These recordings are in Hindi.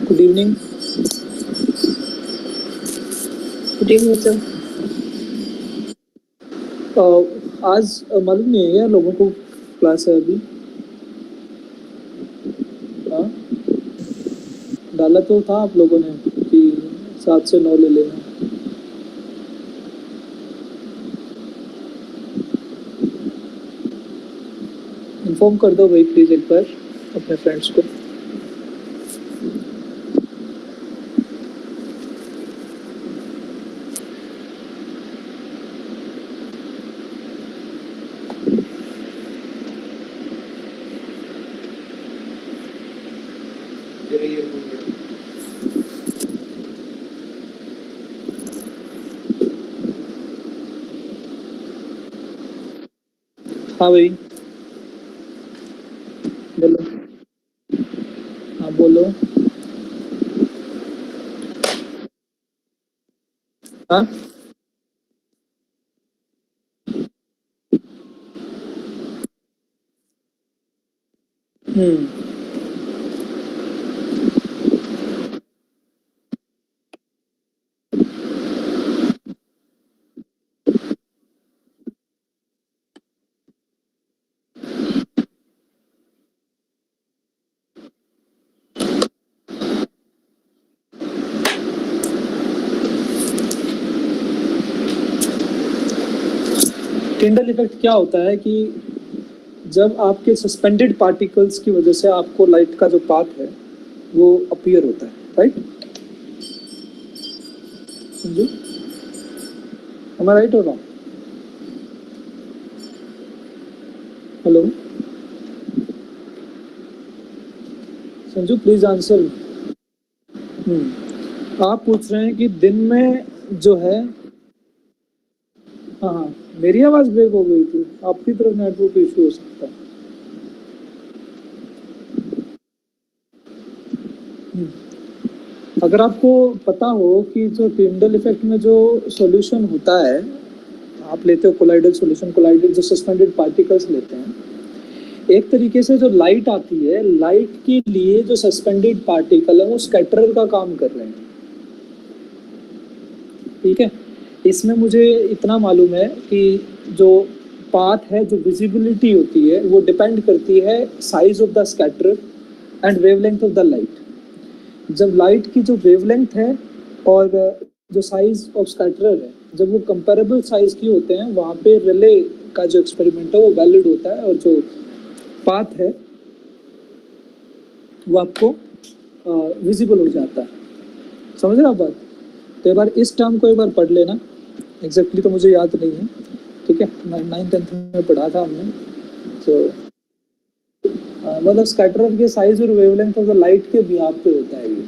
Good evening. Good evening sir. आज मालूम नहीं है यार लोगों को क्लास है अभी। हाँ, डाला तो था आप लोगों ने कि 7 से 9 ले लेना। इन्फॉर्म कर दो भाई प्लीज़ एक बार अपने फ्रेंड्स को। हाँ भाई बोलो। हाँ बोलो। हाँ हम्म। टिंडल इफेक्ट क्या होता है कि जब आपके सस्पेंडेड पार्टिकल्स की वजह से आपको लाइट का जो पाथ है वो अपीयर होता है, राइट? समझो, am I right or wrong? Hello Sanju please answer. आप पूछ रहे हैं कि दिन में जो है। हाँ हाँ, मेरी आवाज ब्रेक हो गई थी, आपकी तरफ नेटवर्क इशू हो सकता है। अगर आपको पता हो कि जो टिंडल इफेक्ट में जो सॉल्यूशन होता है, आप लेते हो कोलाइडल सॉल्यूशन, कोलाइडल जो सस्पेंडेड पार्टिकल्स लेते हैं, एक तरीके से जो लाइट आती है, लाइट के लिए जो सस्पेंडेड पार्टिकल है वो स्कैटरर का काम कर रहे हैं। ठीक है, इसमें मुझे इतना मालूम है कि जो पाथ है, जो विजिबिलिटी होती है, वो डिपेंड करती है size of the scatterer and wavelength of the light. जब लाइट की जो वेवलेंथ है और जो साइज ऑफ स्कैटरर है, जब वो कंपेरेबल साइज की होते हैं, वहाँ पे रिले का जो एक्सपेरिमेंट है वो वैलिड होता है और जो पाथ है वो आपको विजिबल हो जाता है। समझ रहे आप बात? तो एक बार इस टर्म को एक बार पढ़ लेना। एग्जैक्टली तो मुझे याद नहीं है, ठीक है, 9th-10th में पढ़ा था हमने। तो मतलब स्कैटरर के साइज और वेवलेंथ ऑफ द लाइट के बिहाफ पे होता है ये।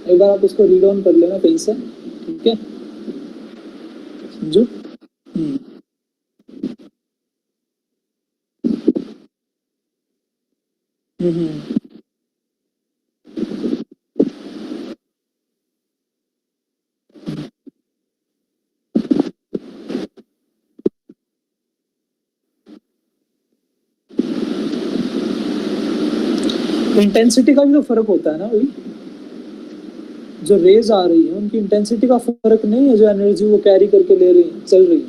एक बार आप उसको रीड ऑन कर लेना कहीं से, ठीक है समझो। हम्म। इंटेंसिटी का भी तो फर्क होता है ना भाई। जो रेज आ रही है उनकी इंटेंसिटी का फर्क नहीं है, जो एनर्जी वो कैरी करके ले रही है, चल रही है।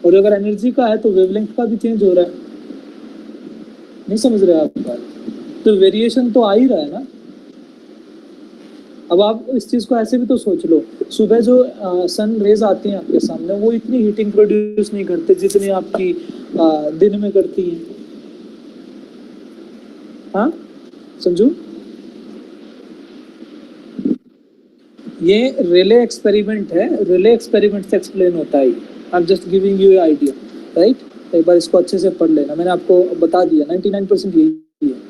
और अगर एनर्जी का है तो वेवलेंथ का भी चेंज हो रहा है। नहीं समझ रहे आप बात? तो वेरिएशन तो आ ही रहा है ना। अब आप इस चीज को ऐसे भी तो सोच लो, सुबह जो सन रेज आती हैं आपके सामने, वो इतनी हीटिंग प्रोड्यूस नहीं करते जितनी आपकी दिन में करती हैं। हाँ समझू, ये रिले एक्सपेरिमेंट है, रिले एक्सपेरिमेंट से एक्सप्लेन होता है। I am just giving you idea, right? एक बार इसको अच्छे से पढ़ लेना, मैंने आपको बता दिया 99% यही है।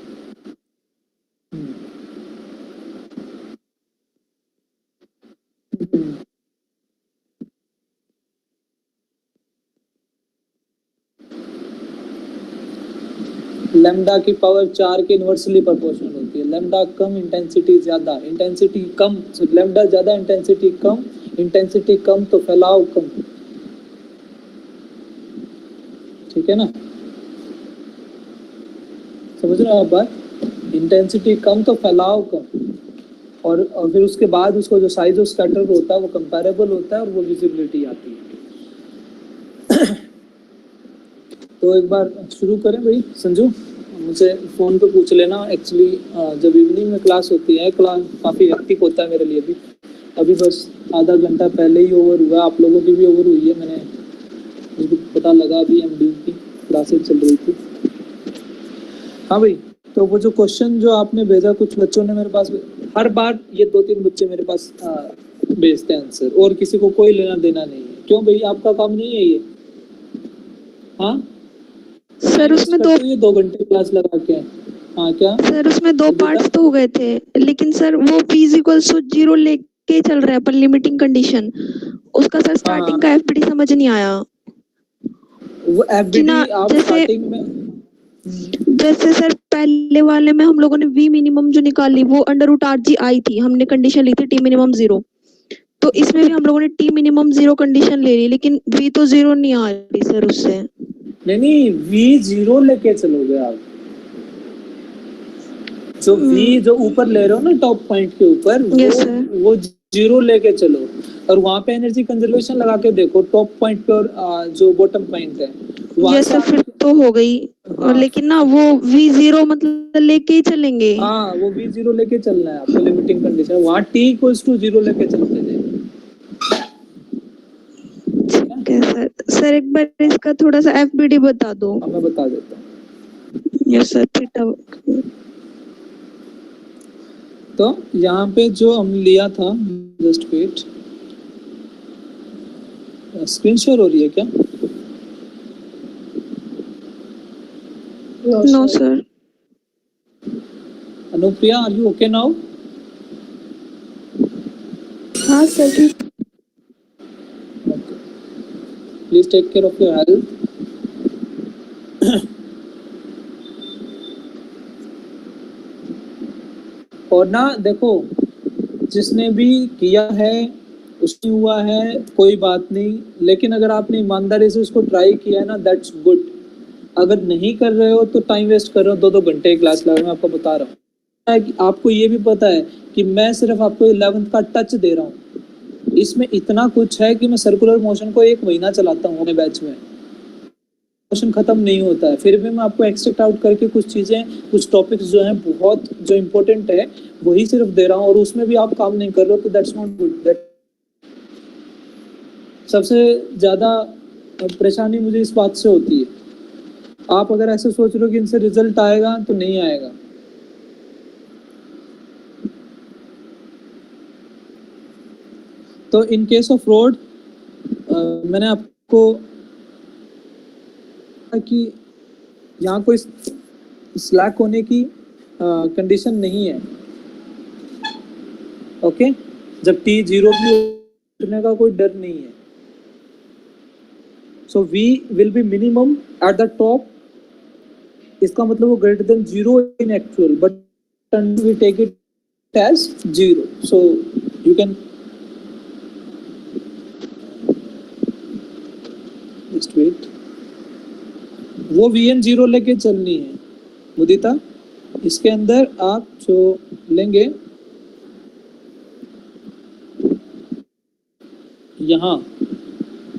लैम्डा की पावर 4 के इनवर्सली प्रोपोर्शनल होती है। लैम्डा कम, इंटेंसिटी ज्यादा, इंटेंसिटी कम, लैम्डा ज्यादा, इंटेंसिटी कम, इंटेंसिटी कम तो फैलाव कम। ठीक है ना, समझ रहे हो आप बात? इंटेंसिटी कम तो फैलाव कम, और फिर उसके बाद उसको जो साइज ऑफ स्कैटर होता है वो कंपैरेबल होता है और वो विजिबिलिटी आती है। तो एक बार शुरू करें भाई। संजू मुझे फ़ोन पे पूछ लेना, एक्चुअली जब इवनिंग में क्लास होती है, क्लास काफ़ी हेक्टिक होता है मेरे लिए भी। अभी बस आधा घंटा पहले ही ओवर हुआ, आप लोगों की भी ओवर हुई है, मैंने मुझे पता लगा अभी एमडी की क्लासेस चल रही थी। हाँ भाई, तो वो जो क्वेश्चन जो आपने भेजा, कुछ बच्चों ने मेरे पास, हर बार ये 2-3 बच्चे मेरे पास भेजते हैं आंसर, और किसी को कोई लेना देना नहीं है। क्यों भाई, आपका काम नहीं है ये? हाँ सर उसमें ये 2 घंटे क्लास लगा के। हाँ क्या सर उसमें 2 पार्ट्स तो हो गए थे, लेकिन सर वो v इक्वल्स टू 0 लेके चल रहा है पर लिमिटिंग कंडीशन उसका सर स्टार्टिंग का एफबीडी समझ नहीं आया। वो एफबीडी आप स्टार्टिंग में जैसे सर पहले वाले में हम लोगों ने v मिनिमम जो निकाली वो √RG आई थी, हमने कंडीशन ली थी t मिनिमम 0। तो इसमें भी हम लोगों ने t मिनिमम 0 कंडीशन ले ली, लेकिन v तो 0 नहीं आ रही सर उससे। नहीं v 0 लेके चलोगे आप। जो v जो ऊपर ले रहे हो ना टॉप पॉइंट के ऊपर, वो 0 लेके चलो, और वहां पे एनर्जी कंजर्वेशन लगा के देखो टॉप पॉइंट पे और जो बॉटम पॉइंट है वहां से फिर तो हो गई। हाँ। लेकिन ना वो v0 मतलब लेके ही चलेंगे। हाँ वो v0 लेके चलना है आपको, लिमिटिंग कंडीशन वहां t = 0 लेके चलते जाए। ठीक है सर एक बार इसका थोड़ा सा एफबीडी बता दो। मैं बता देता हूँ। Yes sir theta. तो यहाँ पे जो हम लिया था, जस्ट वेट, स्क्रीन शेयर हो रही है क्या? No sir. Anupriya, are you okay now? हाँ sir. Please take care of your health. और ना देखो, जिसने भी किया है उसने हुआ है, कोई बात नहीं, लेकिन अगर आपने ईमानदारी से उसको ट्राई किया है ना, दैट्स गुड। अगर नहीं कर रहे हो तो टाइम वेस्ट कर रहे हो, 2-2 घंटे की क्लास लगा रहे हो। मैं आपको बता रहा हूँ कि आपको ये भी पता है कि मैं सिर्फ आपको 11th का टच दे रहा हूँ। इसमें इतना कुछ है कि मैं सर्कुलर मोशन को 1 महीना चलाता हूँ अपने बैच में, मोशन खत्म नहीं होता है, फिर भी मैं आपको एक्सट्रैक्ट आउट करके कुछ चीज़ें, कुछ टॉपिक्स जो हैं बहुत जो इम्पोर्टेंट है वही सिर्फ दे रहा हूँ, और उसमें भी आप काम नहीं कर रहे हो, तो दैट्स नॉट गुड। सबसे ज़्यादा परेशानी मुझे इस बात से होती है, आप अगर ऐसे सोच रहे हो कि इनसे रिजल्ट आएगा, तो नहीं आएगा। तो इन केस ऑफ रोड मैंने आपको कि यहाँ कोई स्लैक होने की कंडीशन नहीं है। ओके, जब t 0 भी उठने का कोई डर नहीं है। So v will be minimum at the top, इसका मतलब वो greater than 0 in actual, but we take it as 0, so you can just wait. वो vn 0 लेके चलनी है मुदिता। इसके अंदर आप जो लेंगे,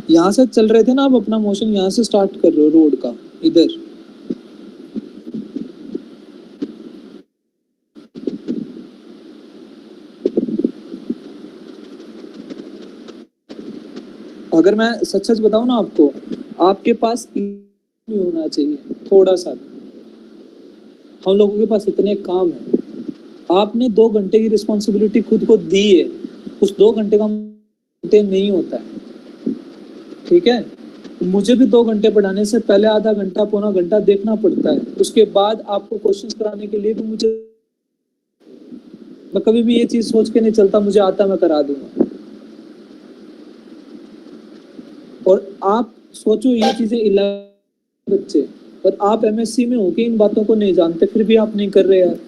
यहाँ से चल रहे थे ना आप, अपना मोशन यहाँ से स्टार्ट कर रहे हो रोड का, इधर अगर मैं सच सच बताऊं ना आपको, आपके पास नहीं होना चाहिए थोड़ा सा। हम लोगों के पास इतने काम है, आपने 2 घंटे की रिस्पॉन्सिबिलिटी खुद को दी है, उस 2 घंटे का नहीं होता है, ठीक है? मुझे भी 2 घंटे पढ़ाने से पहले आधा घंटा पौना घंटा देखना पड़ता है, उसके बाद आपको क्वेश्चंस कराने के लिए भी मुझे, मैं कभी भी ये चीज सोच के नहीं चलता मुझे आता मैं करा दूंगा। और आप सोचो ये चीजें 11 बच्चे, और आप एमएससी में होके इन बातों को नहीं जानते, फिर भी आप नहीं कर रहे यार।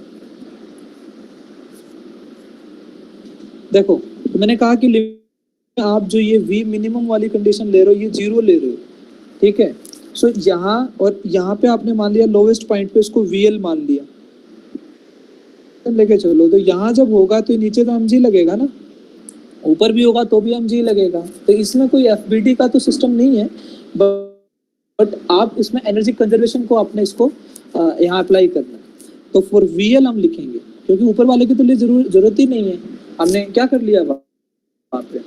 देखो, तो मैंने कहा कि आप जो ये v मिनिमम वाली कंडीशन ले रहे हो, ये 0 ले रहे हो, ठीक है? सो यहाँ और यहाँ पे आपने मान लिया लोवेस्ट पॉइंट पे इसको vl मान लिया, लेके चलो, तो यहाँ जब होगा तो नीचे तो mg लगेगा ना, ऊपर भी होगा तो भी mg लगेगा। तो इसमें कोई FBD का तो सिस्टम नहीं है, बट आप इसमें एनर्जी कंजर्वेशन को आपने इसको यहाँ अप्लाई करना है। तो फॉर VL हम लिखेंगे, क्योंकि ऊपर वाले की तो लिए जरूरत ही नहीं है, हमने क्या कर लिया वहाँ पे।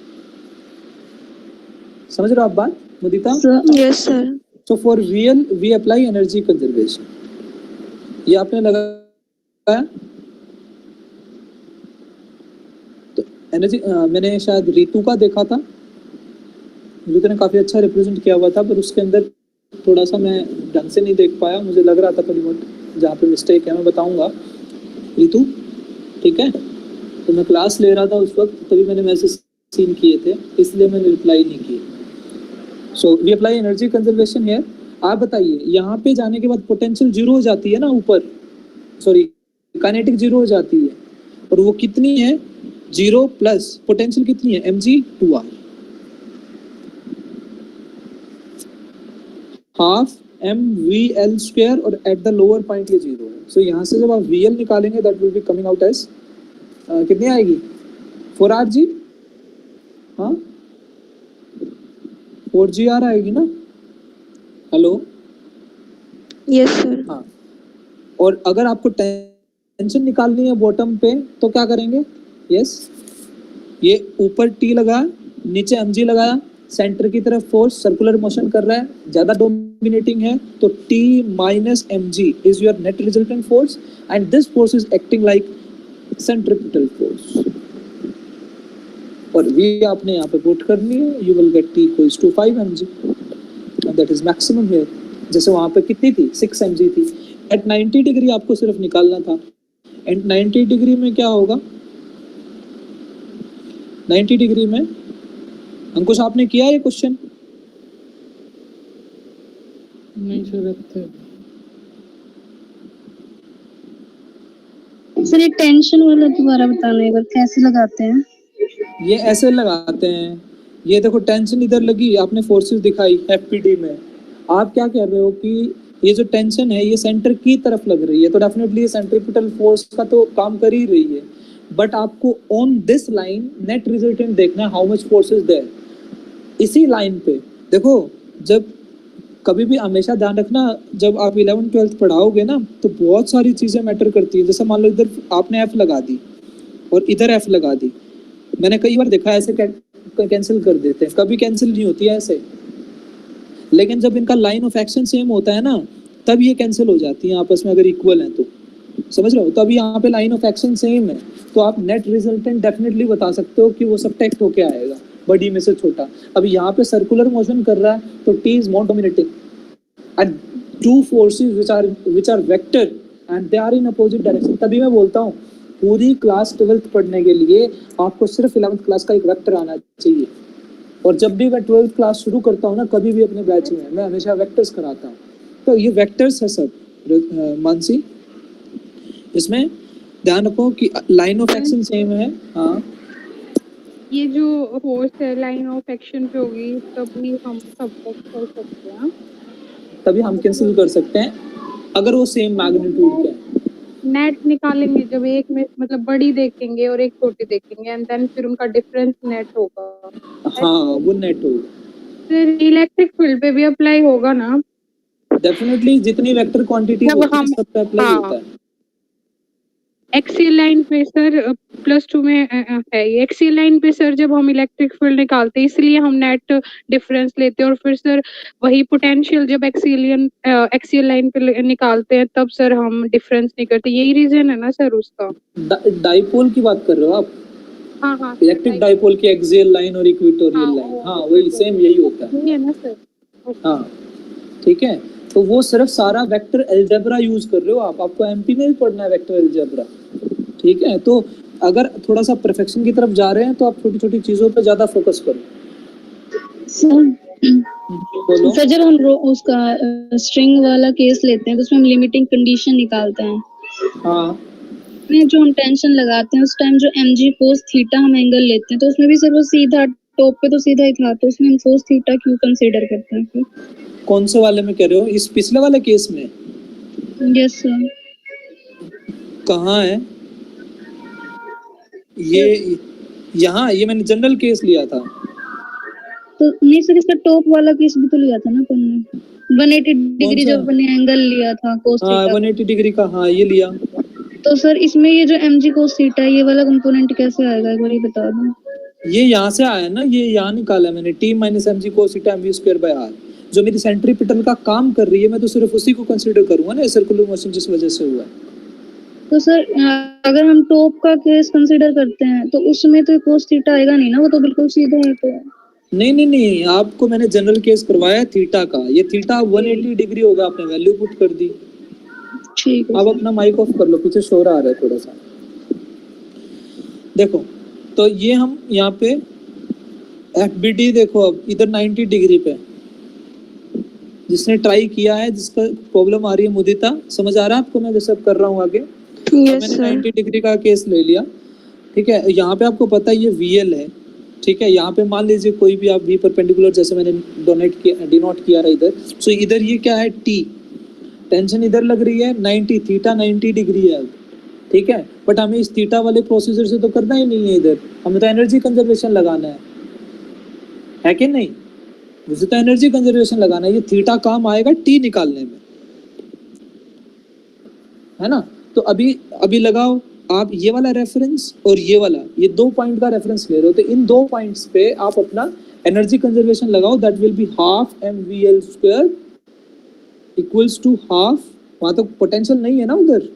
समझ रहे हो आप बात Mudita? Yes sir. So for VL we apply energy conservation। ये आपने लगाया तो एनर्जी मैंने शायद रीतू का देखा था, रीतू ने काफी अच्छा रिप्रेजेंट किया हुआ था, पर उसके अंदर थोड़ा सा मैं ढंग से नहीं देख पाया, मुझे लग रहा था परिमट जहाँ पे मिस्टेक है मैं बताऊंगा रीतू, ठीक है? तो मैं क्लास ले रहा था उस वक्त, तभी मैंने मैसेज सीन किए थे, इसलिए मैंने रिप्लाई नहीं किया। So we apply energy conservation here. आप बताइए, यहाँ पे जाने के बाद पोटेंशियल जीरो हो जाती है ना ऊपर, सॉरी काइनेटिक जीरो हो जाती है, और वो कितनी है? 0 प्लस पोटेंशियल कितनी है? mg/2r, हाफ mvl² और एट द लोअर पॉइंट ये 0 है। सो यहाँ से जब आप vl निकालेंगे that will be coming out as कितनी आएगी? 4rg, हाँ 4gr आएगी ना? Hello, yes sir. हाँ। और अगर आपको टेंशन निकालनी है बॉटम पे तो क्या करेंगे? यस, ये ऊपर T लगाया, नीचे mg लगाया, सेंटर की तरफ फोर्स सर्कुलर मोशन कर रहा है, ज्यादा डोमिनेटिंग है, तो T minus mg is your net resultant force and this force is acting like centripetal force. और V आपने यहाँ पे पुट करनी है, you will get T equals to 5 mg and that is maximum here. जैसे वहाँ पे कितनी थी? 6 mg थी। एट 90 डिग्री आपको सिर्फ निकालना था, एंड 90 डिग्री में क्या होगा? 90 डिग्री में अंकुश आपने किया ये क्वेश्चन? नहीं सर, सर ये टेंशन वाला दोबारा बताना एक बार, कैसे लगाते हैं? ये ऐसे लगाते हैं, ये देखो टेंशन इधर लगी, आपने फोर्सेस दिखाई FPD में, आप क्या कह रहे हो कि ये जो टेंशन है ये सेंटर की तरफ लग रही है, तो डेफिनेटली ये सेंट्रीपिटल फोर्स का तो काम कर ही रही है, बट आपको on this line net resultant देखना है, how much force is there इसी लाइन पे। देखो, जब कभी भी हमेशा ध्यान रखना, जब आप 11th-12th पढ़ाओगे ना तो बहुत सारी चीजें मैटर करती है। जैसे मान लो इधर आपने F लगा दी और इधर F लगा दी, मैंने कई बार देखा ऐसे कैंसिल कर देते हैं, कभी कैंसिल नहीं होती है ऐसे, लेकिन जब इनका लाइन ऑफ एक्शन सेम होता है ना तब ये कैंसिल हो जाती है आपस में, अगर इक्वल है तो। समझ रहे हो? तो अभी यहाँ पे लाइन ऑफ एक्शन सेम है, तो आप नेट रिजल्टेंट डेफिनेटली बता सकते हो कि वो सब्ट्रैक्ट होके आएगा, बड़ी में से छोटा। अभी यहाँ पे सर्कुलर मोशन कर रहा है तो T is more dominating and two forces which are vector and they are in opposite direction. तभी मैं बोलता हूँ पूरी क्लास 12th पढ़ने के लिए आपको सिर्फ 11th क्लास का एक वेक्टर आना चाहिए, और जब भी मैं 12th क्लास शुरू करता हूँ ना, कभी भी अपने बैच में मैं हमेशा वेक्टर्स कराता हूँ। तो ये वेक्टर्स है सब मानसी, इसमें ध्यान रखो कि लाइन ऑफ एक्शन सेम है। हाँ, ये जो फोर्स है लाइन ऑफ एक्शन पे होगी तभी हम सब्ट्रैक्ट कर सकते हैं, तभी हम कैंसिल कर सकते हैं अगर वो सेम मैग्नीट्यूड का। नेट निकालेंगे जब एक में मतलब बड़ी देखेंगे और एक छोटी देखेंगे एंड देन फिर उनका डिफरेंस नेट होगा। हाँ, वो नेट होगा। फिर इलेक्ट्रिक फील्ड पे भी अप्लाई होगा ना? डेफिनेटली जितनी वेक्टर क्वांटिटी होती है सब पे अप्लाई होता है। एक्सियल लाइन पे सर +2 में है ये, एक्सियल लाइन पे सर जब हम इलेक्ट्रिक फील्ड निकालते हैं इसलिए हम नेट डिफरेंस लेते हैं, और फिर सर वही पोटेंशियल जब एक्सियल लाइन पे निकालते हैं तब सर हम डिफरेंस नहीं करते, यही रीजन है ना सर उसका? डाइपोल की बात कर रहे हो आप? हाँ हाँ, इलेक्ट्रिक डाइपोल की एक्सियल लाइन और इक्वेटोरियल लाइन, हाँ वही सेम यही होता है। यही है ना सर? हाँ ठीक है, तो वो सिर्फ सारा वेक्टर अलजेब्रा यूज कर रहे हो आप, आपको एमपी में भी पढ़ना है वेक्टर अलजेब्रा, ठीक है? तो अगर थोड़ा सा परफेक्शन की तरफ जा रहे हैं तो आप छोटी छोटी चीजों पे ज्यादा फोकस करो। सर जब हम उसका स्ट्रिंग वाला केस लेते हैं तो उसमें हम लिमिटिंग कंडीशन निकालते हैं। हाँ, जो हम टेंशन लगाते हैं उस टाइम जो mg cos थीटा हम एंगल लेते हैं तो उसमें भी सर वो सीधा टॉप पे तो सीधा ही था, तो उसमें हम cos थीटा क्यों कंसीडर करते हैं फिर? कौन से वाले में कह रहे हो? इस पिछले वाले केस में? Yes sir. कहाँ है? ये यहाँ ये मैंने जनरल केस लिया था। तो नहीं सर, इसका टॉप वाला केस भी तो लिया था ना अपन ने, 180 डिग्री जो अपन ने एंगल लिया था कोस हाँ थीटा। 180 डिग्री का, हाँ ये लिया। तो सर इसमें ये जो mg कोस थीटा ये वाला कंपोनेंट कैसे आएगा, एक बार ये बता दो। ये यहाँ से आया ना, ये यहाँ निकाला मैंने, t minus m g cos theta mv square by r, जो मेरी सेंट्रीपिटल का काम कर रही है, मैं तो सिर्फ उसी को कंसीडर करूंगा ना, सर्कुलर मोशन जिस वजह से हुआ है। तो सर अगर हम टॉप का केस कंसीडर करते हैं तो उसमें तो कोस थीटा आएगा नहीं ना, वो तो बिल्कुल सीधा है। तो नहीं, आपको मैंने जनरल केस करवाया थीटा का, ये थीटा 180 डिग्री होगा, आपने वैल्यू पुट कर दी। ठीक है। अब अपना माइक ऑफ कर लो, पीछे शोर आ रहा है थोड़ा सा। देखो तो ये हम यहाँ पे एफबीडी देखो, अब इधर 90 डिग्री पे जिसने ट्राई किया है, जिसका प्रॉब्लम आ रही है, मुदिता समझ आ रहा है आपको मैं जैसे कर रहा हूँ आगे? यस मैंने सर। 90 डिग्री का केस ले लिया, ठीक है। यहाँ पे आपको पता है ये VL है, ठीक है। यहाँ पे मान लीजिए कोई भी आप V परपेंडिकुलर, जैसे मैंने डिनोट किया रहा इधर, सो इधर ये क्या है T, टेंशन इधर लग रही है 90, थीटा 90 डिग्री है, ठीक है। बट हमें इस थीटा वाले प्रोसीजर से तो करना ही नहीं है, इधर हमें तो एनर्जी कंजर्वेशन लगाना है कि नहीं? मुझे तो एनर्जी कंजर्वेशन लगाना है, ये थीटा काम आएगा T निकालने में, है ना। तो अभी लगाओ आप ये वाला रेफरेंस और ये वाला, ये 2 पॉइंट का रेफरेंस ले रहे हो, तो इन 2 पॉइंट्स पे आप अपना एनर्जी कंजर्वेशन लगाओ, that will be half mvl square equals to half, वहां तो पोटेंशियल नहीं है ना, उधर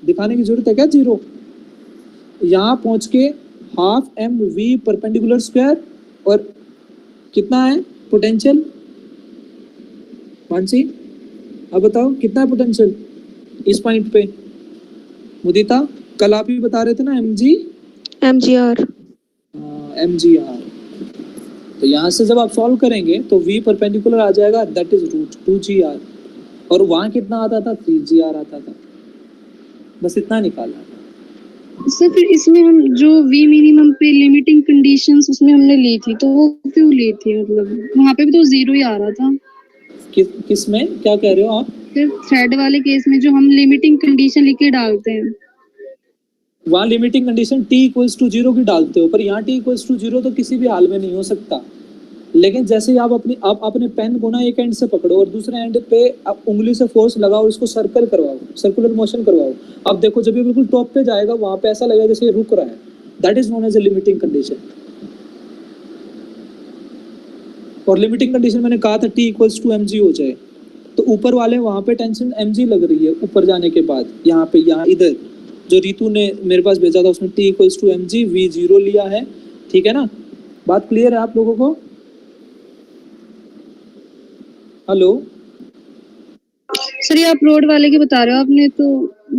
दिखाने की जरूरत है क्या? 0। यहाँ पहुंच के हाफ mv परपेंडिकुलर स्क्वायर, और कितना है पोटेंशियल? मानसी अब बताओ कितना है पोटेंशियल इस पॉइंट पे? मुदिता कल आप ही बता रहे थे ना, mgr। mgr। तो यहाँ से जब आप सॉल्व करेंगे तो v परपेंडिकुलर आ जाएगा, दैट इज रूट 2gr, और वहाँ कितना आता था? 3gr आता था। बस इतना निकाला। सर फिर इसमें हम जो v मिनिमम पे लिमिटिंग कंडीशंस उसमें हमने ली थी, तो वो क्यों ली थी? मतलब वहाँ पे भी तो 0 ही आ रहा था। किस में क्या कह रहे हो आप? फिर थ्रेड वाले केस में जो हम लिमिटिंग कंडीशन लिख डालते हैं, वहाँ limiting condition t equals to 0 की डालते हो, पर यहाँ t इक्वल्स टू 0 तो किसी भी हाल में नहीं हो सकता। लेकिन जैसे ही आप अपने पेन को ना एक एंड से पकड़ो और दूसरे एंड पे आप उंगली से फोर्स लगाओ, इसको सर्कल करवाओ, सर्कुलर मोशन करवाओ, अब देखो जब ये बिल्कुल टॉप पे जाएगा, वहां पे ऐसा लगेगा जैसे ये रुक रहा है, that is known as a limiting condition. और लिमिटिंग कंडीशन मैंने कहा था t इक्वल्स टू mg हो जाए, तो ऊपर वाले वहां पे टेंशन mg लग रही है ऊपर जाने के बाद, यहाँ इधर जो रितु ने मेरे पास भेजा था उसमें t equals to mg v0 लिया है, ठीक है ना? बात क्लियर है आप लोगों को? हेलो सर ये आप रोड वाले की बता रहे हो, आपने तो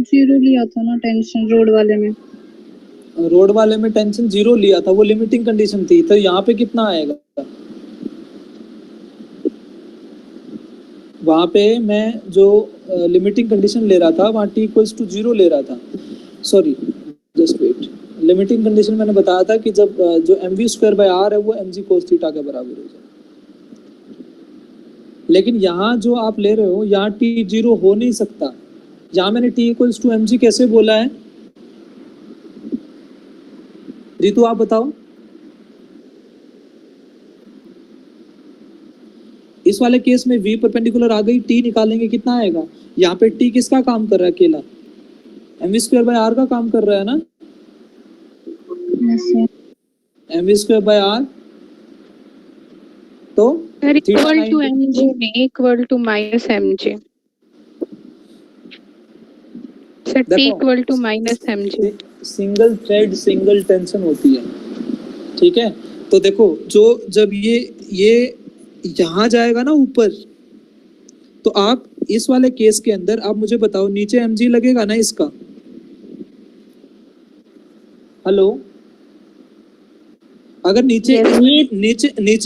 0 लिया था ना टेंशन रोड वाले में। रोड वाले में टेंशन 0 लिया था, वो लिमिटिंग कंडीशन थी, तो यहाँ पे कितना आएगा? वहाँ पे मैं जो लिमिटिंग कंडीशन ले रहा था, वहाँ t इक्वल्स टू 0 ले रहा था, sorry just wait, limiting condition मैंने बताया था कि जब जो mv स्क्वायर बाय r है वो mg कोस थीटा के बराबर हो जाए। लेकिन यहाँ जो आप ले रहे हो, यहाँ t 0 हो नहीं सकता, यहाँ मैंने t इक्वल्स टू mg कैसे बोला है? रितु आप बताओ। इस वाले केस में v परपेंडिकुलर आ गई, t निकालेंगे कितना आएगा? यहाँ पे t किसका काम कर रहा है? अकेला mv स्क्वायर बाय r का काम कर रहा है ना, mv स्क्वायर बाय r, तो इक्वल टू mg नहीं, equal to minus mg। Sir t equal to minus mg। Single thread single tension होती है, ठीक है। तो देखो जो जब ये यहाँ जाएगा ना ऊपर, तो आप इस वाले केस के अंदर आप मुझे बताओ नीचे mg लगेगा ना इसका? हेलो, अगर नीचे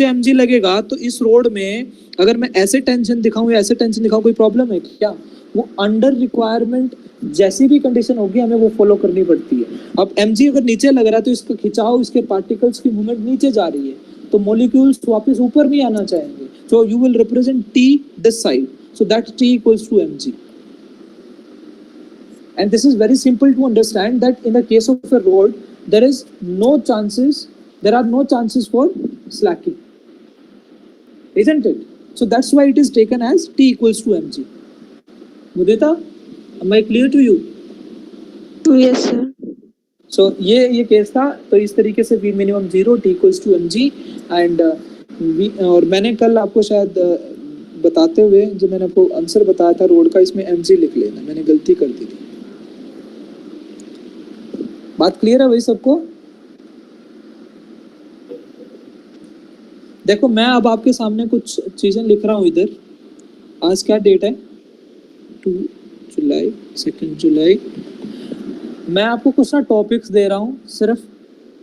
mg लगेगा तो इस रोड में अगर मैं ऐसे टेंशन दिखाऊं या ऐसे टेंशन दिखाऊं, कोई प्रॉब्लम है क्या? वो अंडर रिक्वायरमेंट जैसी भी कंडीशन होगी हमें वो फॉलो करनी पड़ती है। अब mg अगर नीचे लग रहा है तो इसका खिंचाव, इसके पार्टिकल्स की मूवमेंट नीचे जा रही है, तो मॉलिक्यूल्स वापस ऊपर नहीं आना चाहेंगे, so you will represent t this side, so that t equals to mg, and this is very simple to understand that in the case of a rod there are no chances for slacking, isn't it? So that's why it is taken as T equals to mg. Mudita, am I clear to you? Yes sir. So ये केस था. तो इस तरीके से v minimum 0, T equals to mg and और मैंने कल आपको शायद बताते हुए जो मैंने आपको आंसर बताया था रोड का, इसमें mg लिख लेना, मैंने गलती कर दी थी. बात क्लियर है भाई सबको? देखो मैं अब आपके सामने कुछ चीजें लिख रहा हूँ इधर. आज क्या डेट है? 2 जुलाई, 2 जुलाई. मैं आपको कुछ ना टॉपिक्स दे रहा हूँ, सिर्फ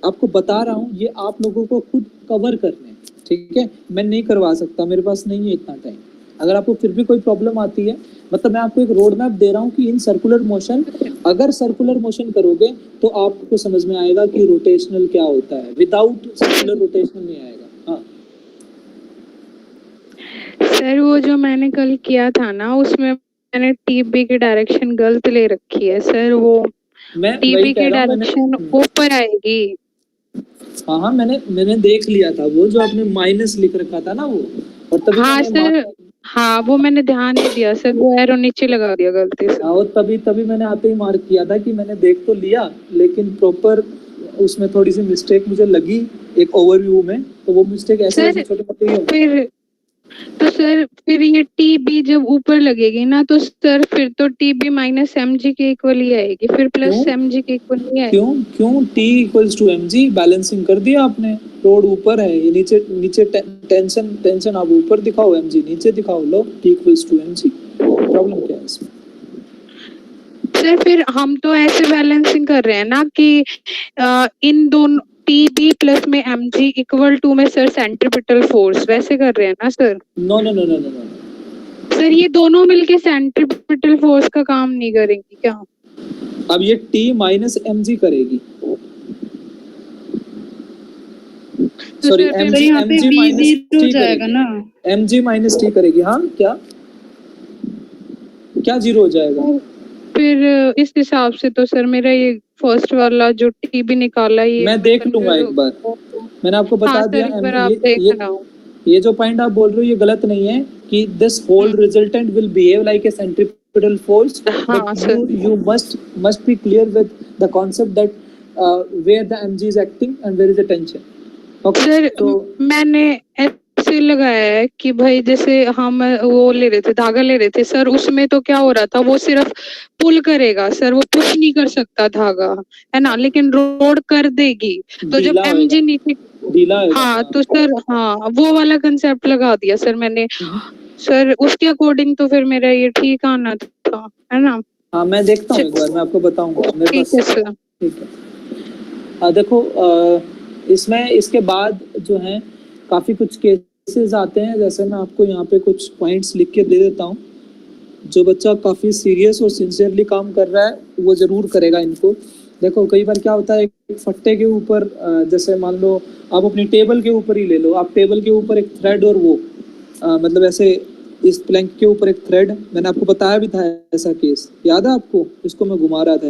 आपको बता रहा हूँ, ये आप लोगों को खुद कवर करने, ठीक है? मैं नहीं करवा सकता, मेरे पास नहीं है इतना टाइम. अगर आपको फिर भी कोई प्रॉब्लम आती है, मतलब मैं आपको एक रोड मैप दे रहा हूँ कि इन सर्कुलर मोशन, अगर सर्कुलर मोशन करोगे तो आपको समझ में आएगा कि रोटेशनल क्या होता है. विदाउट सर्कुलर रोटेशनल नहीं आएगा. हाँ सर वो जो मैंने कल किया था ना, उसमें मैंने टीबी की डायरेक्शन गलत ले रखी है सर. वो मैं टीबी वही की कह रहा हूँ. डायरेक्शन ऊपर आएगी. हाँ मैंने देख लिया था वो जो आपने माइनस लिख रखा था ना वो, और तभी हाँ मैंने सर, हाँ वो मैंने ध्यान नहीं दिया सर, वो एरो नीचे लगा दिया गलती से. और तभी मैंने आते ही मार्क किया था कि मैंने देख तो लिया, लेकिन प्रॉपर उसमें थोड़ी सी मिस्टेक मुझे लगी एक ओवरव्यू में. तो वो मिस्टेक ऐसे सर, छोटे मोटे ही होंगे. फिर ये टीबी जब ऊपर लगेगी ना, तो सर फिर तो टीबी माइनस mg के इक्वल ही आएगी, फिर प्लस क्यों? mg के इक्वल ही आएगी. क्यों T equals to mg? Balancing कर दिया आपने. रोड ऊपर है, ये नीचे टेंशन आप ऊपर दिखाओ, mg नीचे दिखाओ. लो T equals to mg. Problem क्या है इसमें? सर फिर हम तो ऐसे बैलेंसिंग कर रहे हैं ना कि इन दोनों टीबी प्लस में mg इक्वल टू में सर सेंट्रीपिटल फोर्स, वैसे कर रहे हैं ना सर? नो सर ये दोनों मिलके सेंट्रीपिटल फोर्स का काम नहीं करेंगी क्या? अब ये T माइनस mg करेगी. सॉरी तो यहाँ पे mg v minus zero T जाएगा करेगी. ना. mg माइनस T करेगी. हाँ क्या जीरो हो जाएगा? फिर इस हिसाब से तो सर मेरा ये फर्स्ट वाला जो टीबी निकाला ये मैं देख लूंगा एक बार. मैंने आपको बता दिया. एक बार आप देख रहा ये जो पॉइंट आप बोल रहे हो ये गलत नहीं है कि this whole resultant will behave like a centripetal force. You must be clear with the concept that where the mg is acting and where is the tension. Okay, sir तो मैंने ऐसे लगाया है कि भाई जैसे हम वो ले रहे थे, धागा ले रहे थे सर, उसमें तो क्या हो रहा था, वो सिर्फ पुल करेगा सर, वो पुश नहीं कर सकता धागा, है ना? लेकिन रोड कर देगी. तो जब mg नीचे ढीला है. हाँ तो सर हाँ वो वाला कंसेप्ट लगा दिया सर मैंने. सर उसके अकॉर्डिंग तो फिर मेरा ये ठीक आना था, है ना? हाँ मैं देखता हूँ एक बार, मैं आपको बताऊंगा. मेरे ठीक है सर. ठीक है. देखो इसमें इसके बाद जो है काफी कुछ केसेस आते हैं. जैसे मैं आपको यहाँ पे कुछ पॉइंट्स लिख के दे देता हूँ. जो बच्चा काफी सीरियस और सिंसियरली काम कर रहा है वो जरूर करेगा इनको. देखो कई बार क्या होता है, एक फट्टे के ऊपर जैसे मान लो आप अपनी टेबल के ऊपर ही ले लो, आप टेबल के ऊपर एक थ्रेड और वो मतलब ऐसे इस प्लैंक के ऊपर एक थ्रेड, मैंने आपको बताया भी था ऐसा केस, याद है आपको? इसको मैं घुमा रहा था.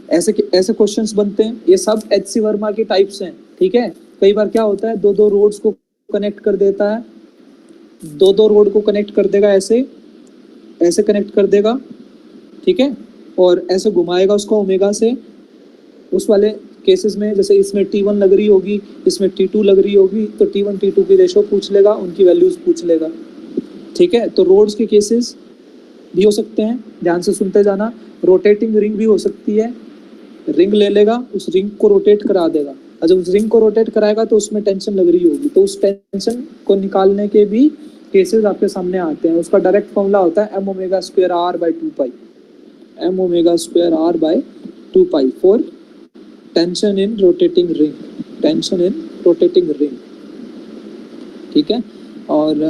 ऐसे क्वेश्चंस बनते हैं. ये सब HC वर्मा के टाइप्स हैं, ठीक है? कई बार क्या होता है, दो रोड्स को कनेक्ट कर देता है, दो रोड को कनेक्ट कर देगा, ऐसे कनेक्ट कर देगा, ठीक है? और ऐसे घुमाएगा उसको ओमेगा से. उस वाले केसेस में जैसे इसमें T1 लग रही होगी, इसमें T2 लग रही होगी, तो T1 T2 की रेशो पूछ लेगा, उनकी वैल्यूज पूछ लेगा, ठीक है? तो रोड्स के केसेस भी हो सकते हैं, ध्यान से सुनते जाना. रोटेटिंग रिंग भी हो सकती है. रिंग ले लेगा, उस रिंग को रोटेट करा देगा, और जब उस रिंग को रोटेट कराएगा तो उसमें टेंशन लग रही होगी, तो उस टेंशन को निकालने के भी केसेस आपके सामने आते हैं. उसका डायरेक्ट फॉर्मूला होता है m omega square r by 2 m omega square r by 2 for tension in rotating ring, ठीक है? और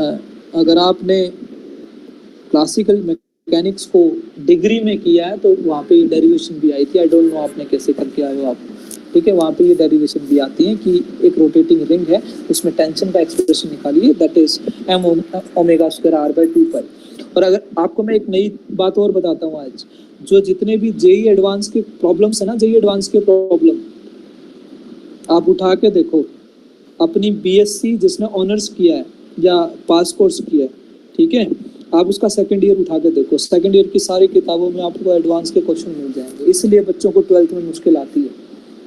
अगर आपने क्लासिकल मैकेनिक्स को डिग्री में किया है तो वहाँ पे ये डेरिवेशन भी आई थी. आई डोंट नो आपने कैसे करके आए हो आप, ठीक है? वहाँ पे ये डेरिवेशन भी आती है कि एक रोटेटिंग रिंग है, उसमें टेंशन का एक्सप्रेशन निकालिए, that is m omega square r by 2 पाई. और अगर आपको मैं एक नई बात और बताता हूँ आज, जो जितने भी जेई एडवांस के प्रॉब्लम्स है ना, जेई एडवांस के प्रॉब्लम आप उठा के देखो, अपनी बीएससी जिसने ऑनर्स किया है या पास कोर्स किया है, ठीक है, आप उसका सेकंड ईयर उठा के देखो, सेकंड ईयर की सारी किताबों में आपको एडवांस के क्वेश्चन मिल जाएंगे। इसलिए बच्चों को 12th में मुश्किल आती है।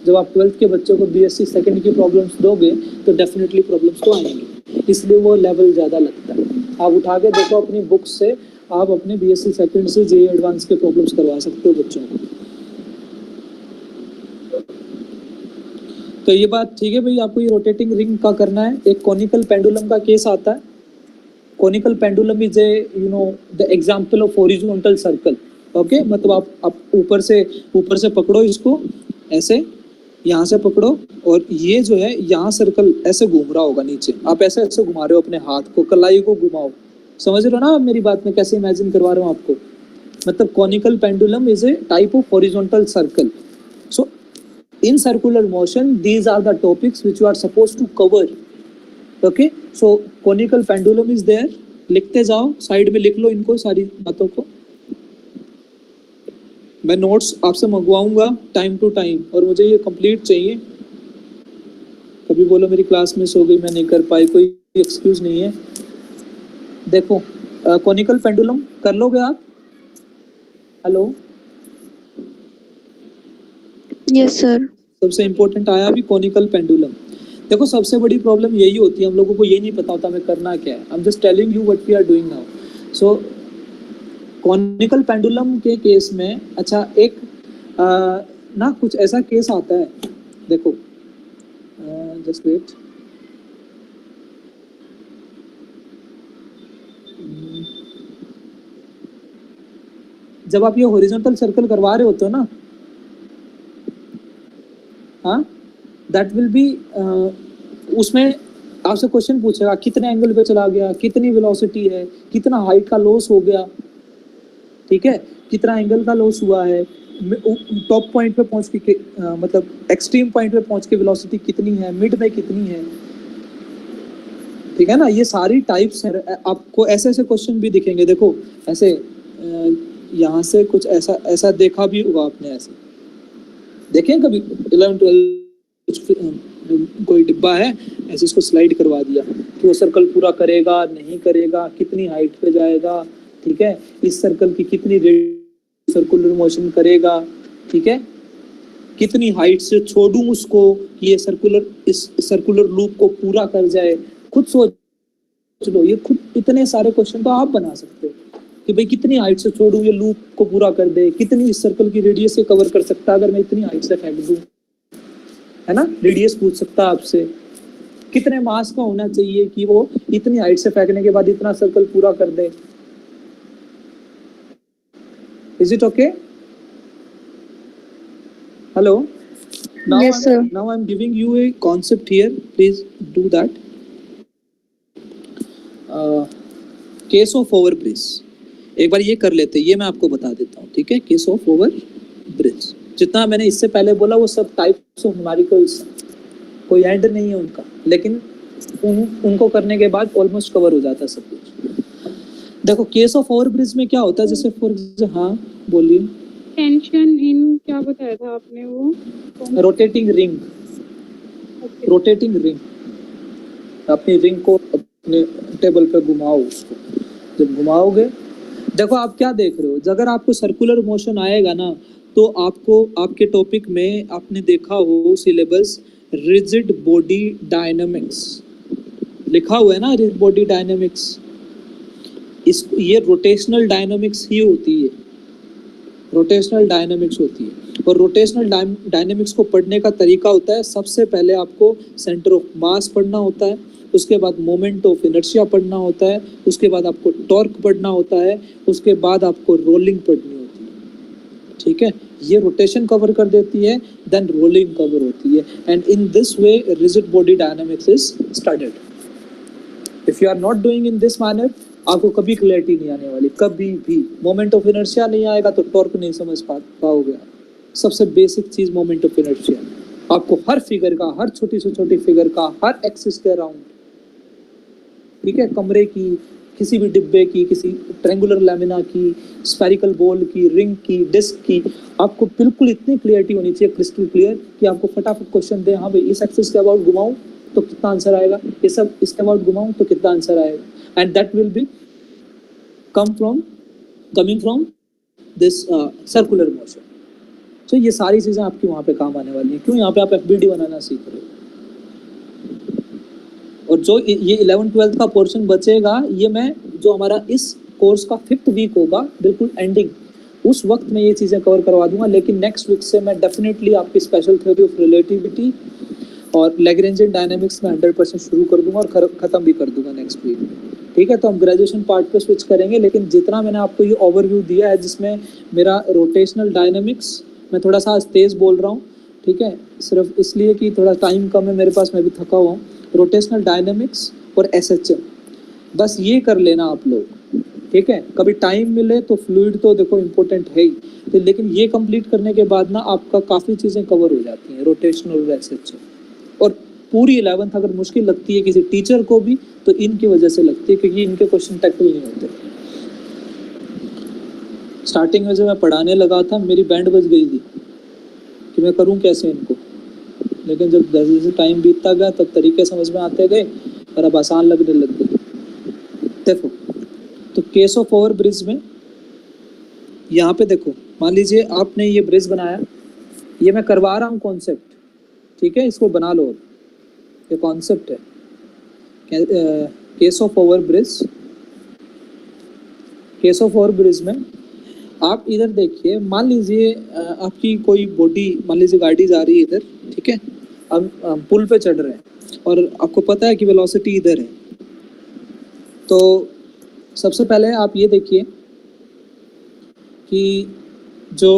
जब आप 12th के बच्चों को बीएससी सेकंड की प्रॉब्लम्स दोगे तो डेफिनेटली प्रॉब्लम्स तो आएंगी, इसलिए वो लेवल ज़्यादा लगता है। आप उठा के देखो अपनी बुक्स से, आप अपने बीएससी सेकंड से जेई एडवांस के प्रॉब्लम्स करवा सकते हो बच्चों को। तो ये बात ठीक है भाई, आपको ये रोटेटिंग रिंग का करना है। एक कॉनिकल पेंडुलम का केस आता है। Conical pendulum is a the example of horizontal circle. Okay, मतलब आप ऊपर से पकड़ो इसको, ऐसे यहाँ से पकड़ो, और ये जो है यहाँ सर्कल ऐसे घूम रहा होगा नीचे, आप ऐसे ऐसे घुमा रहे हो अपने हाथ को, कलाई को घुमाओ। समझ रहे हो ना आप मेरी बात में कैसे इमेजिन करवा रहा हूँ आपको? मतलब conical pendulum is a type of horizontal circle. So in circular motion these are the topics which you are supposed to cover. Okay, so conical pendulum is there, लिखते जाओ, साइड में लिख लो इनको सारी बातों को। मैं नोट्स आपसे मंगवाऊंगा टाइम टू टाइम, और मुझे ये कंप्लीट चाहिए। कभी बोलो मेरी क्लास मिस हो गई, मैं नहीं कर पाई, कोई एक्सक्यूज नहीं है। देखो कॉनिकल पेंडुलम कर लोगे आप? Hello, yes sir. सबसे इम्पोर्टेंट आया अभी कॉनिकल पेंडुलम। देखो सबसे बड़ी प्रॉब्लम यही होती है, हम लोगों को ये नहीं पता होता हमें करना क्या है। I am just telling you what we are doing now. So conical pendulum के केस में अच्छा एक ना कुछ ऐसा केस आता है, देखो जस्ट वेट, जब आप ये हॉरिजॉन्टल सर्कल करवा रहे होते हो ना, हाँ, दैट विल बी उसमें आपसे क्वेश्चन पूछेगा कितने एंगल पे चला गया, कितनी वेलोसिटी है, कितना हाइट का लॉस हो गया, ठीक है, कितना एंगल का लॉस हुआ है, टॉप पॉइंट पे पहुंच के मतलब एक्सट्रीम पॉइंट पे पहुंच के वेलोसिटी कितनी है, मिड में कितनी है, ठीक है ना। ये सारी टाइप्स हैं। आपको ऐसे ऐसे क्वेश्चन भी दिखेंगे। देखो ऐसे यहाँ से कुछ ऐसा ऐसा देखा भी होगा आपने, ऐसे देखें कभी 11-12 कोई डिब्बा है, ऐसे इसको स्लाइड करवा दिया कि वो सर्कल पूरा करेगा नहीं करेगा, कितनी हाइट पे जाएगा, ठीक है, इस सर्कल की कितनी सर्कुलर मोशन करेगा, ठीक है, कितनी हाइट से छोड़ूं उसको कि ये इस सर्कुलर लूप को पूरा कर जाए। खुद सोच लो, ये खुद इतने सारे क्वेश्चन तो आप बना सकते हो कि भाई कितनी हाइट से छोड़ूं ये लूप को पूरा कर दे, कितनी इस सर्कल की रेडियस से कवर कर सकता है अगर मैं इतनी हाइट से फेंक दूं, है ना। रेडियस पूछ सकता है आपसे, कितने मास का होना चाहिए कि वो इतनी हाइट से फेंकने के बाद इतना सर्कल पूरा कर दे। Is it okay? Hello, Yes, sir. now I'm giving you a concept here, please do that. Case of over bridge एक बार ये कर लेते हैं, ये मैं आपको बता देता हूँ, ठीक है। केस ऑफ ओवर ब्रिज, जितना मैंने इससे पहले बोला वो सब टाइप्स ऑफ न्यूमेरिकल्स, कोई एंड नहीं है उनका, लेकिन उनको करने के बाद ऑलमोस्ट कवर हो जाता है सब कुछ। देखो केस ऑफ ओवर ब्रिज में क्या होता है, जैसे फॉर एग्जांपल, हाँ बोलिए। टेंशन इन क्या बताया था आपने? वो रोटेटिंग रिंग, रोटेटिंग रिंग, अपनी रिंग को अपने टेबल पे घुमाओ, उसको जब घुमाओगे, देखो आप क्या देख रहे हो, अगर आपको सर्कुलर मोशन आएगा ना तो आपको आपके टॉपिक में आपने देखा हो सिलेबस रिजिड बॉडी डायनामिक्स लिखा हुआ है ना, रिजिड बॉडी डायनामिक्स, ये रोटेशनल डायनामिक्स ही होती है, रोटेशनल डायनामिक्स होती है। और रोटेशनल डायनामिक्स को पढ़ने का तरीका होता है, सबसे पहले आपको सेंटर ऑफ मास पढ़ना होता है, उसके बाद मोमेंट ऑफ इनर्शिया पढ़ना होता है, उसके बाद आपको टॉर्क पढ़ना होता है, उसके बाद आपको रोलिंग पढ़नी होती है, ठीक है। ये रोटेशन कवर कर देती है, देन रोलिंग कवर होती है, and in this way rigid body dynamics is studied. If you are not doing in this manner, आपको कभी क्लैरिटी नहीं आने वाली, कभी भी। मोमेंट ऑफ इनर्शिया नहीं आएगा तो टॉर्क नहीं समझ पाओगे। सबसे बेसिक चीज मोमेंट ऑफ इनर्शिया, आपको हर फिगर का, हर छोटी से छोटी फिगर का, हर एक्सिस के अराउंड, ठीक है, कमरे की किसी भी डिब्बे की, किसी ट्रायंगुलर लैमिना की, स्फेरिकल बॉल की, रिंग की, डिस्क की, आपको बिल्कुल इतनी क्लियरिटी होनी चाहिए, क्रिस्टल क्लियर, कि आपको फटाफट क्वेश्चन दे, हाँ भाई इस एक्सिस के अबाउट घुमाऊं तो कितना आंसर आएगा, ये सब इसके अबाउट घुमाऊं तो कितना आंसर आएगा, and that will be coming from this circular motion. तो ये सारी चीज़ें आपकी वहाँ पे काम आने वाली हैं। क्यों? यहाँ पे आप FBD बनाना सीख रहे हो। और जो ये 11th-12th का पोर्शन बचेगा, ये मैं जो हमारा इस कोर्स का 5th वीक होगा, बिल्कुल एंडिंग, उस वक्त मैं ये चीज़ें कवर करवा दूंगा। लेकिन नेक्स्ट वीक से मैं डेफिनेटली आपकी स्पेशल थ्योरी ऑफ रिलेटिविटी और लैग्रेंजियन डायनामिक्स में 100% शुरू कर दूंगा और ख़त्म भी कर दूंगा नेक्स्ट वीक में। ठीक है, तो हम ग्रेजुएशन पार्ट पे स्विच करेंगे। लेकिन जितना मैंने आपको ये ओवरव्यू दिया है, जिसमें मेरा रोटेशनल डायनामिक्स, मैं थोड़ा सा तेज़ बोल रहा हूँ, ठीक है, सिर्फ इसलिए कि थोड़ा टाइम कम है मेरे पास, मैं भी थका हुआ हूँ। रोटेशनल डायनामिक्स और SHM, बस ये कर लेना आप लोग, ठीक है। कभी टाइम मिले तो फ्लूइड तो देखो इम्पोर्टेंट है ही, तो लेकिन ये कंप्लीट करने के बाद ना आपका काफ़ी चीज़ें कवर हो जाती हैं, रोटेशनल और SHM। और पूरी 11th अगर मुश्किल लगती है किसी टीचर को भी, तो इनकी वजह से लगती है, क्योंकि इनके क्वेश्चन टैकल नहीं होते। स्टार्टिंग में जब मैं पढ़ाने लगा था, मेरी बैंड बज गई थी कि मैं करूं कैसे इनको, लेकिन जब जैसे टाइम बीतता गया तब तरीके समझ में आते गए और अब आसान लगने लग गए। देखो, तो केस ऑफ ओवर ब्रिज में यहाँ पे देखो, मान लीजिए आपने ये ब्रिज बनाया, ये मैं करवा रहा हूँ कॉन्सेप्ट, ठीक है, इसको बना लो, ये कॉन्सेप्ट है case of over bridge. Case of over bridge में आप इधर देखिए, मान लीजिए आपकी कोई बॉडी, मान लीजिए गाड़ी जा रही है इधर, ठीक है, अब पुल पे चढ़ रहे हैं और आपको पता है कि वेलोसिटी इधर है। तो सबसे पहले आप ये देखिए कि जो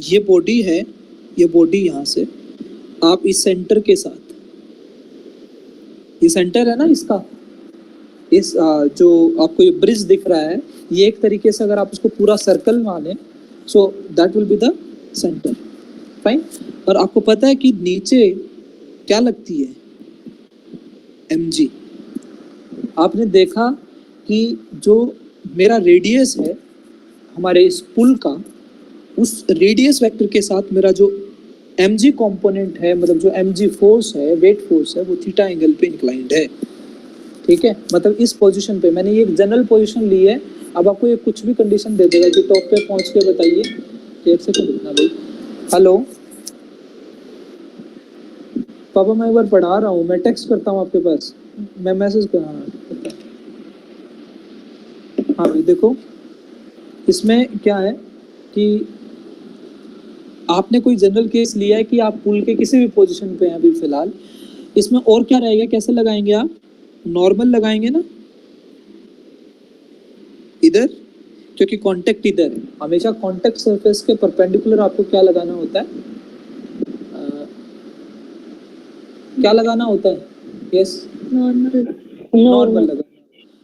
ये बॉडी है, ये बॉडी यहाँ से आप इस सेंटर के साथ, ये सेंटर है ना इसका, इस जो आपको ये ब्रिज दिख रहा है, ये एक तरीके से अगर आप इसको पूरा सर्कल माने, so that will be the centre, fine. और आपको पता है कि नीचे क्या लगती है, mg। आपने देखा कि जो मेरा रेडियस है हमारे इस पुल का, उस रेडियस वेक्टर के साथ मेरा जो mg कंपोनेंट है, मतलब जो mg फोर्स है, वेट फोर्स है, वो थीटा एंगल पे इंक्लाइंड है, ठीक है। मतलब इस पोजीशन पे मैंने ये एक जनरल पोजीशन ली है। अब आपको ये कुछ भी कंडीशन दे देगा कि टॉप पे पहुंच के बताइए, एक सेकंड रुकना भाई। हेलो पापा, मैं एक बार पढ़ा रहा हूँ, मैं टेक्स्ट करता हूँ आपके पास, मैं मैसेज कर रहा हूँ। हाँ भाई देखो, इसमें क्या है कि आपने कोई जनरल केस लिया है कि आप पुल के किसी भी पोजीशन पे हैं अभी फिलहाल। इसमें और क्या रहेगा, कैसे लगाएंगे आप, नॉर्मल लगाएंगे ना इधर, क्योंकि कांटेक्ट इधर है। हमेशा कांटेक्ट सरफेस के परपेंडिकुलर आपको क्या लगाना होता है, क्या लगाना होता है, यस नॉर्मल लगाना।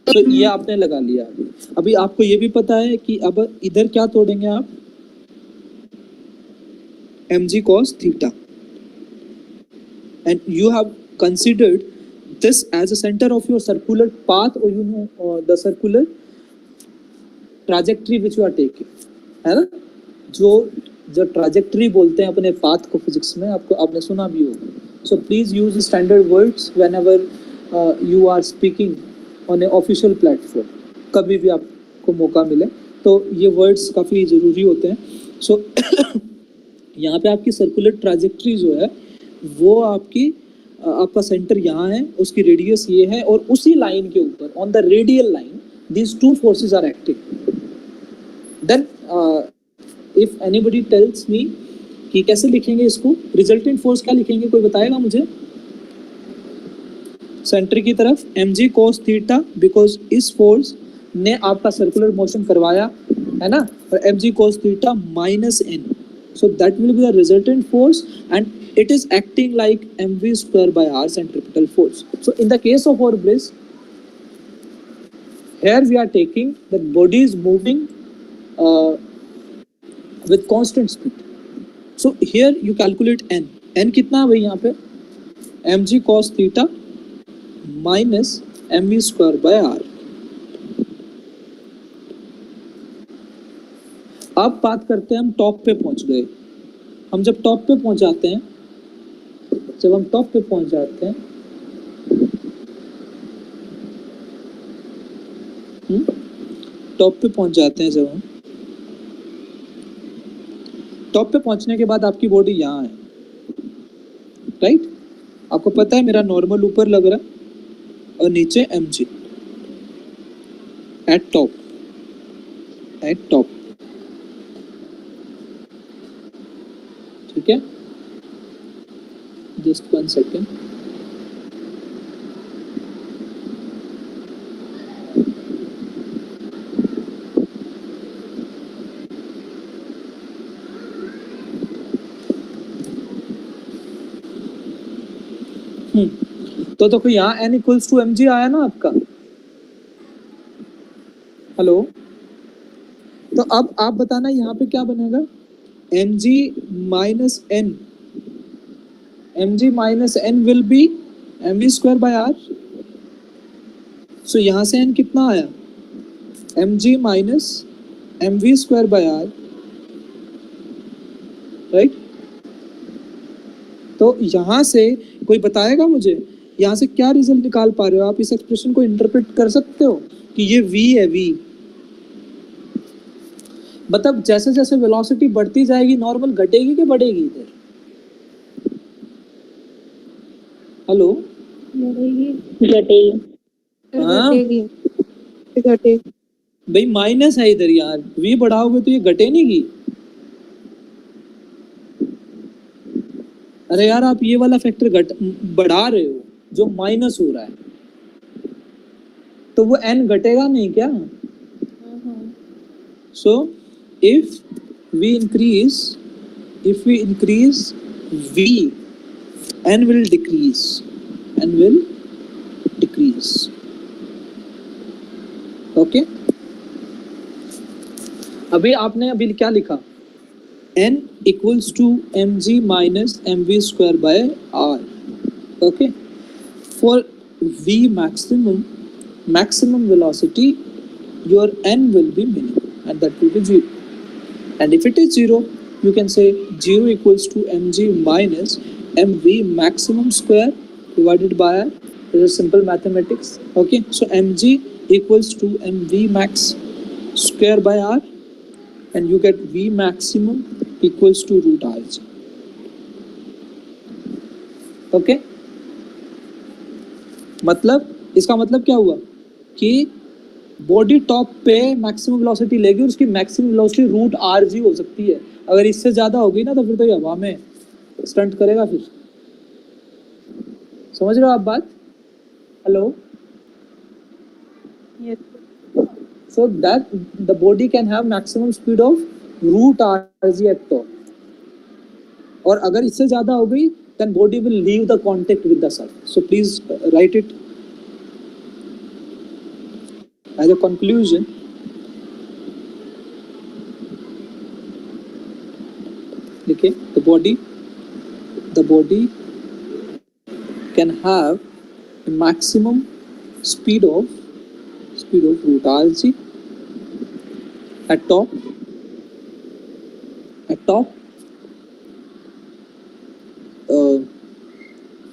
तो ये आपने लगा लिया। अभी आपको ये भी पता है कि अब इधर क्या तोड़ेंगे आप, mg cos theta, and you have considered this as a center of your circular path, or you know the circular trajectory which you are taking, है ना। जो ट्राजेक्टरी बोलते हैं अपने पाथ को फिजिक्स में, आपको आपने सुना भी होगा। So please use standard words whenever you are speaking on a official platform, कभी भी आपको मौका मिले तो ये वर्ड्स काफ़ी ज़रूरी होते हैं। सो यहाँ पे आपकी सर्कुलर ट्राजेक्टरी जो है वो आपका सेंटर यहाँ है, उसकी रेडियस ये है, और उसी लाइन के ऊपर on the radial line these two forces are acting. Then if anybody tells me कि कैसे लिखेंगे इसको, रिजल्टेंट फोर्स क्या लिखेंगे, कोई बताएगा मुझे। सेंटर की तरफ mg cos थीटा, बिकॉज इस फोर्स ने आपका सर्कुलर मोशन करवाया है ना, और mg cos theta minus n, so that will be the resultant force and it is acting like mv square by r centripetal force. So in the case of our bridge, here we are taking the body is moving with constant speed. So here you calculate n कितना है भाई यहाँ पे, mg cos theta minus mv square by r, अब बात करते हैं, हम टॉप पे पहुंच गए। हम जब टॉप पे पहुंच जाते हैं, जब हम टॉप पे पहुंचने के बाद आपकी बॉडी यहाँ है, राइट। आपको पता है मेरा नॉर्मल ऊपर लग रहा है और नीचे mg एट टॉप। ठीक है, जस्ट 1 सेकेंड। तो देखो यहाँ n इक्वल्स टू mg आया ना आपका। हेलो, तो अब आप बताना यहाँ पे क्या बनेगा, mg minus n will be mv square by r। सो यहाँ से n कितना आया, mg minus mv square by r, right. तो यहाँ से कोई बताएगा मुझे यहाँ से क्या रिजल्ट निकाल पा रहे हो आप? इस एक्सप्रेशन को इंटरप्रेट कर सकते हो कि ये v है, v मतलब जैसे जैसे वेलोसिटी बढ़ती जाएगी नॉर्मल घटेगी कि बढ़ेगी इधर? हेलो, हाँ घटेगी। भाई माइनस है इधर यार, v बढ़ाओगे तो ये घटे नहीं की। अरे यार आप ये वाला फैक्टर बढ़ा रहे हो जो माइनस हो रहा है, तो वो n घटेगा नहीं क्या? So if we increase v, n will decrease, okay. अभी आपने अभी क्या लिखा, n equals to mg minus mv square by r, okay. For v maximum velocity, your n will be minimum and that will be 0. And if it is 0, you can say 0 equals to mg minus mv maximum square divided by r. This is simple mathematics, okay. So mg equals to mv max square by r, and you get v maximum equals to root rg, okay. मतलब इसका मतलब क्या हुआ कि बॉडी टॉप पे मैक्सिमम वेलोसिटी लेगी और उसकी मैक्सिमम वेलोसिटी रूट rg हो सकती है। अगर इससे ज्यादा होगी ना तो फिर तो ये हवा में स्टंट करेगा। फिर समझ रहे हो आप बात? Hello, so that the body can have maximum speed of root rg at top, और अगर इससे ज्यादा हो गई then body will leave the contact with the surface. So please write it as a conclusion. Okay, the body can have a maximum speed of root rg at top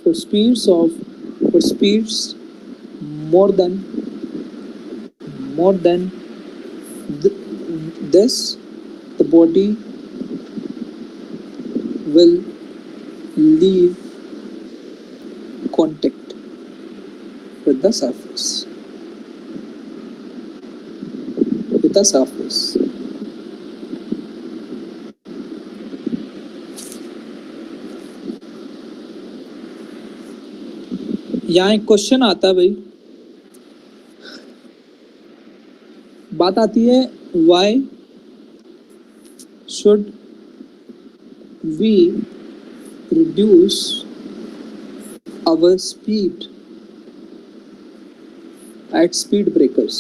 for speeds more than this, the body will leave contact with the surface. यहाँ एक क्वेश्चन आता है भाई, बात आती है why should we reduce our speed at speed breakers?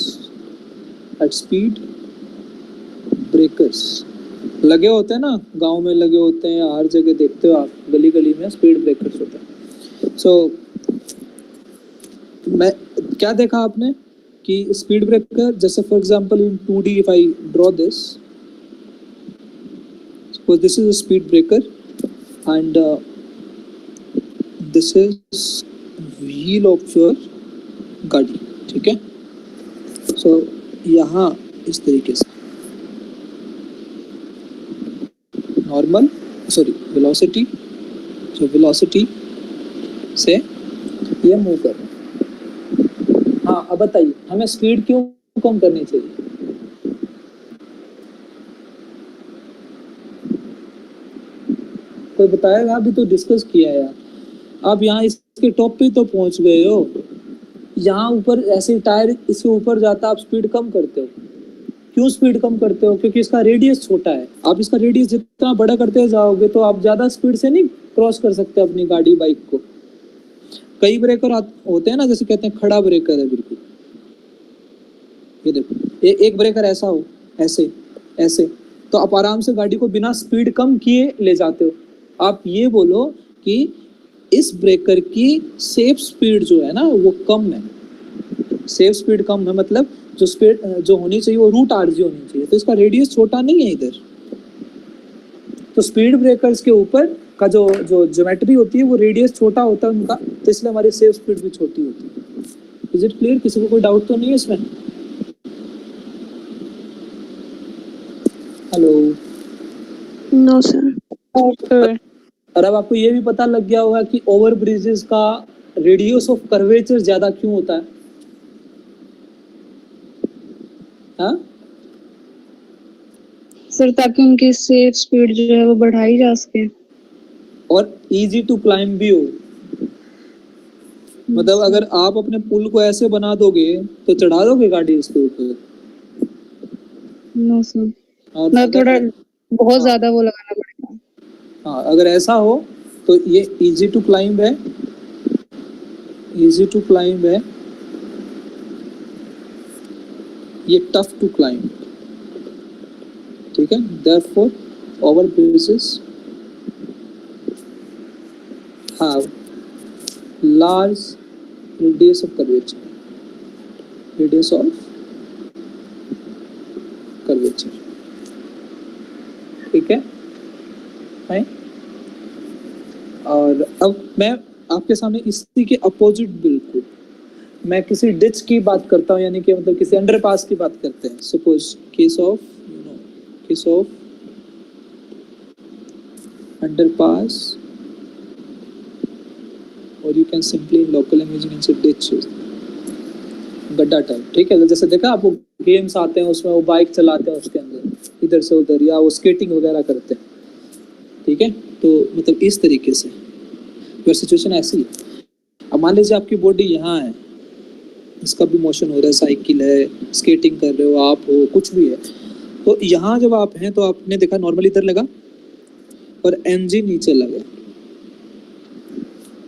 लगे होते हैं ना, गांव में लगे होते हैं, हर जगह देखते हो आप, गली गली में स्पीड ब्रेकर्स होते हैं। सो मैं क्या देखा आपने कि स्पीड ब्रेकर, जैसे for example in 2D if I draw this, So this is a speed breaker and this is wheel of your गाड़ी, ठीक है। सो यहाँ इस तरीके से नॉर्मल वेलोसिटी, जो वेलोसिटी से ये मूव कर रहा है। हाँ, अब बताइए हमें स्पीड क्यों कम करनी चाहिए? कोई बताएगा? अभी तो डिस्कस किया है यार, आप यहाँ इसके टॉप पे तो पहुंच गए हो। यहाँ ऊपर ऐसे टायर इसके ऊपर जाता, आप स्पीड कम करते हो। क्यों स्पीड कम करते हो? क्योंकि इसका रेडियस छोटा है। आप इसका रेडियस जितना बड़ा करते जाओगे तो आप ज्यादा स्पीड से नहीं क्रॉस कर सकते अपनी गाड़ी बाइक को। कई ब्रेकर होते हैं ना, जैसे कहते हैं खड़ा ब्रेकर है बिल्कुल, ये देखो एक ब्रेकर ऐसा हो, ऐसे ऐसे, तो आप आराम से गाड़ी को बिना स्पीड कम किए ले जाते हो। आप ये बोलो कि इस ब्रेकर की सेफ स्पीड जो है ना वो कम है। सेफ स्पीड कम है मतलब जो स्पीड जो होनी चाहिए वो रूट आरजी होनी चाहिए, तो इसका रेडियस छोटा नहीं है इधर। तो स्पीड ब्रेकर्स के ऊपर का जो ज्योमेट्री होती है वो रेडियस छोटा होता है उनका, तो इसलिए हमारी सेफ स्पीड भी छोटी होती है। Is it clear? किसी को कोई डाउट तो नहीं है इसमें? हेलो? No sir. और अब आपको ये भी पता लग गया होगा कि ओवर ब्रिजेस का रेडियस ऑफ कर्वेचर ज्यादा क्यों होता है? हाँ सर, ताकि उनकी सेफ स्पीड जो है वो बढ़ाई जा सके और इजी टू क्लाइंब भी हो। मतलब अगर आप अपने पुल को ऐसे बना दोगे तो चढ़ा दोगे गाड़ी इसके ऊपर? नो सर, और मतलब थोड़ा बहुत ज्यादा वो लगाना पड़ेगा। हाँ, अगर ऐसा हो तो ये इजी टू क्लाइंब है, इजी टू क्लाइंब है, ये टफ टू क्लाइंब, ठीक है। Therefore over bridges have large radius of curvature, radius of curvature, ठीक है। और अब मैं आपके सामने इसी के अपोजिट बिल्कुल मैं किसी डिच की बात करता हूँ, यानी कि मतलब किसी अंडरपास की बात करते हैं। सपोज केस ऑफ अंडरपास, और you can simply in local language you can say ditch, गड्ढा टाइप, ठीक है। जैसे देखा आपको गेम्स आते हैं उसमें वो बाइक चलाते हैं उसके अंदर इधर से उधर, या वो स्केटिंग वगैरह करते हैं, ठीक है। तो मतलब इस तरीके से योर सिचुएशन ऐसी है। अब मान लीजिए आपकी बॉडी यहाँ है, इसका भी मोशन हो रहा है, साइकिल है, स्केटिंग कर रहे हो आप, हो कुछ भी है, तो यहाँ जब आप हैं तो आपने देखा नॉर्मली इधर लगा और एनजी नीचे लगा,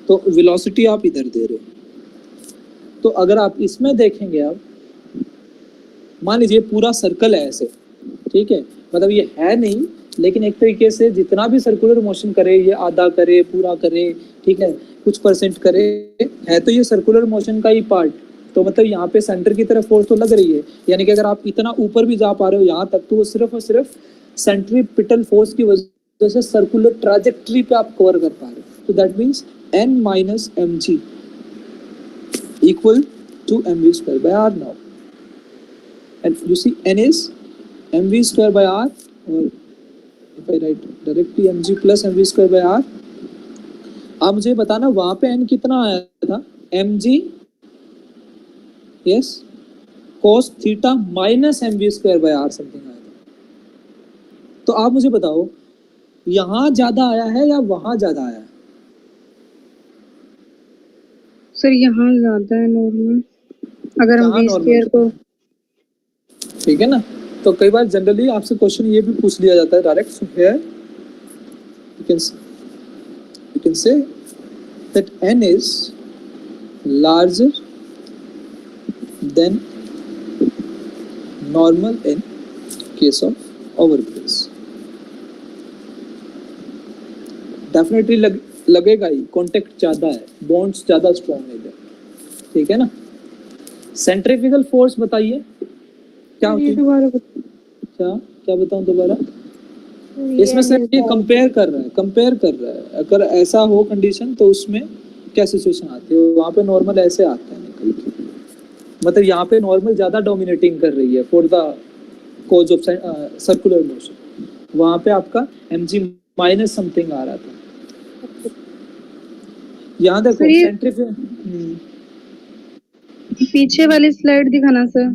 तो वेलोसिटी आप इधर दे रहे हो। तो अगर आप इसमें देखेंगे, आप मान लीजिए पूरा सर्कल है ऐसे, ठीक है, मतलब ये है नहीं, लेकिन एक तरीके से जितना भी सर्कुलर मोशन करे, ये आधा करे, पूरा करे, ठीक है, कुछ परसेंट करे, है तो ये सर्कुलर मोशन का ही पार्ट। तो मतलब यहाँ पे सेंटर की तरफ फोर्स तो लग रही है, यानी कि अगर आप इतना ऊपर भी जा पा रहे हो यहाँ तक, तो वो सिर्फ और सिर्फ सेंट्रीपिटल फोर्स की वजह से सर्कुलर ट्रैजेक्टरी पे आप कवर कर पा रहे हो। तो that means n minus mg equal to mv square by r now, and you see n is mv square by r, or if I write directly mg plus mv square by r, आप मुझे बताना वहां पे n कितना आया था? mg yes cos theta minus mv square by r something आया था। तो आप मुझे बताओ यहाँ ज्यादा आया है या वहां ज्यादा आया है? सर यहाँ ज्यादा है नॉर्मल, अगर हम v स्क्वायर को, ठीक है ना। तो कई बार जनरली आपसे क्वेश्चन ये भी पूछ लिया जाता है direct, so here you can say that n is larger than normal in case of overbrace. Definitely लगेगा ही, कॉन्टेक्ट ज्यादा है, बॉन्ड्स ज्यादा स्ट्रॉन्ग है इधर, ठीक है ना। सेंट्रीफ्यूगल फोर्स बताइए क्या होती है? दोबारा क्या क्या बताऊं दोबारा? इसमें सिर्फ ये कंपेयर कर रहा है अगर ऐसा हो कंडीशन तो उसमें क्या सिचुएशन आती है, वहाँ पे नॉर्मल ऐसे आता है निकल के, मतलब यहाँ पे नॉर्मल ज्यादा डोमिनेटिंग कर रही है for the cause of circular motion, वहाँ पे आपका mg माइनस समथिंग आ रहा था। यहाँ देखो सर, ये- सेंट्रीफ्यूगल पीछे वाली स्लाइड दिखाना सर।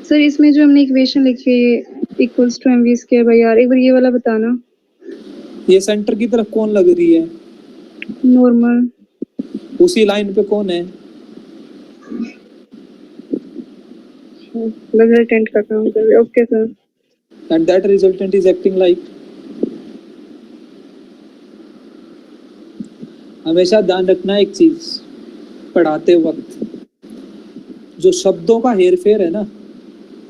सर इसमें जो हमने इक्वेशन लिखी है equals to mv square by r, एक बार ये वाला बताना। ये सेंटर की तरफ कौन लग रही है, नॉर्मल उसी लाइन पे कौन है, रिजल्टेंट का काम कर रहे। Okay sir. and that resultant is acting like, हमेशा ध्यान रखना एक चीज पढ़ाते वक्त, जो शब्दों का हेरफेर है ना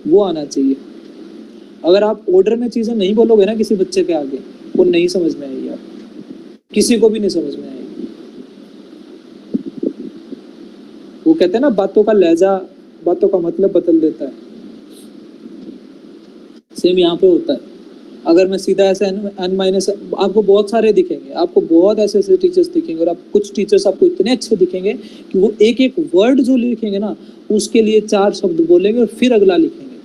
वो आना चाहिए। अगर आप ऑर्डर में चीजें नहीं बोलोगे ना किसी बच्चे के आगे, वो नहीं समझ में आएगी, आप किसी को भी नहीं समझ में आएगी। वो कहते हैं ना बातों का लहजा बातों का मतलब बदल देता है, सेम यहाँ पे होता है। अगर मैं सीधा ऐसे n माइनस, आपको बहुत सारे दिखेंगे, आपको बहुत ऐसे टीचर्स दिखेंगे, और आप कुछ टीचर्स आपको इतने अच्छे दिखेंगे कि वो एक एक वर्ड जो लिखेंगे ना उसके लिए 4 शब्द बोलेंगे और फिर अगला लिखेंगे,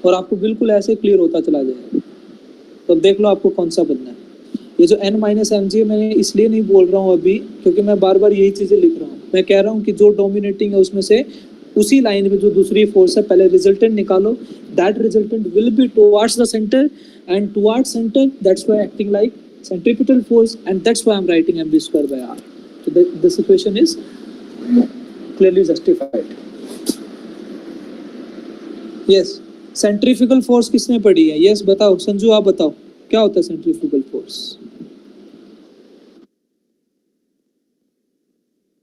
और आपको बिल्कुल ऐसे क्लियर होता चला जाएगा। तो अब देख लो आपको कौन सा बनना है। ये जो n माइनस एम जी मैंने इसलिए नहीं बोल रहा हूँ अभी, क्योंकि मैं बार बार यही चीजें लिख रहा हूँ। मैं कह रहा हूँ कि जो डोमिनेटिंग है उसमें से उसी लाइन में जो दूसरी फोर्स है पहले रिजल्टेंट निकालो, that resultant will be towards the centre, and towards center that's why acting like centripetal force, and that's why I'm writing mv square by r. So this equation is clearly justified. Yes, centrifugal force किसने पढ़ी है? Yes, बताओ संजू, आप बताओ क्या होता है centrifugal force?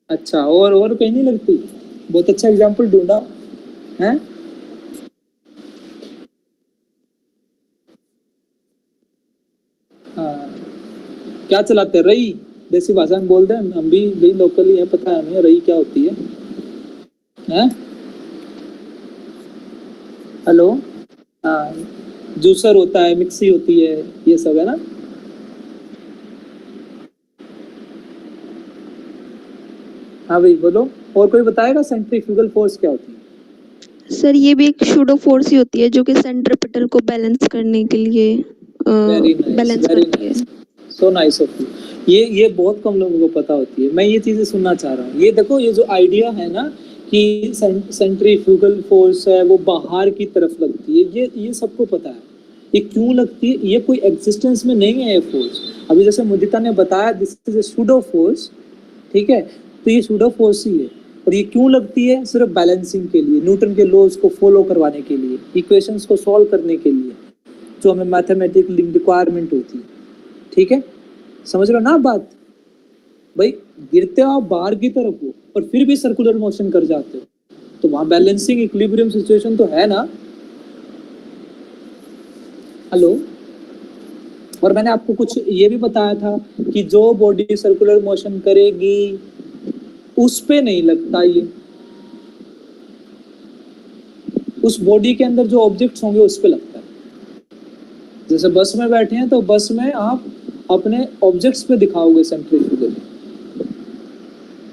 अच्छा, और कहीं नहीं लगती? बहुत अच्छा एग्जांपल ढूंढा है। क्या चलाते हैं? रई, देसी भाषा में बोल दें, हम भी लोकली है, पता है हमें रई क्या होती है, हैं? हेलो, हाँ, जूसर होता है, मिक्सी होती है, ये सब है ना। हाँ भाई बोलो, और कोई बताएगा सेंट्रीफ्यूगल फोर्स क्या होती है? सर ये भी एक सूडो फोर्स ही होती है जो कि सेंट्रीपिटल को बैलेंस करने के लिए बैलेंस करती है। So nice of you. ये बहुत कम लोगों को पता होती है, मैं ये चीजें सुनना चाह रहा हूँ। ये देखो, ये जो आइडिया है ना कि सेंट्रीफ्यूगल फोर्स है वो बाहर की तरफ लगती है, ये सबको पता है। ये क्यों लगती है? ये कोई एग्जिस्टेंस में नहीं है ये फोर्स। अभी जैसे मुदिता ने बताया this is a pseudo force, ठीक है, तो ये सूडो फोर्स ही है। और ये क्यों लगती है? सिर्फ बैलेंसिंग के लिए, न्यूटन के लॉज को फॉलो करवाने के लिए, इक्वेशंस को सॉल्व करने के लिए, जो हमें मैथमेटिकल रिक्वायरमेंट होती है। ठीक है, समझ रहे हो ना बात? भाई गिरते हो आप बाहर की तरफ हो और फिर भी सर्कुलर मोशन कर जाते हो, तो वहां बैलेंसिंग इक्विलिब्रियम सिचुएशन तो है ना। हेलो, और मैंने आपको कुछ ये भी बताया था कि जो बॉडी सर्कुलर मोशन करेगी उस पे नहीं लगता ये, उस बॉडी के अंदर जो ऑब्जेक्ट्स होंगे उस पे लगता है। जैसे बस में बैठे हैं तो बस में आप अपने ऑब्जेक्ट्स पे दिखाओगे सेंट्रीफ्यूगल,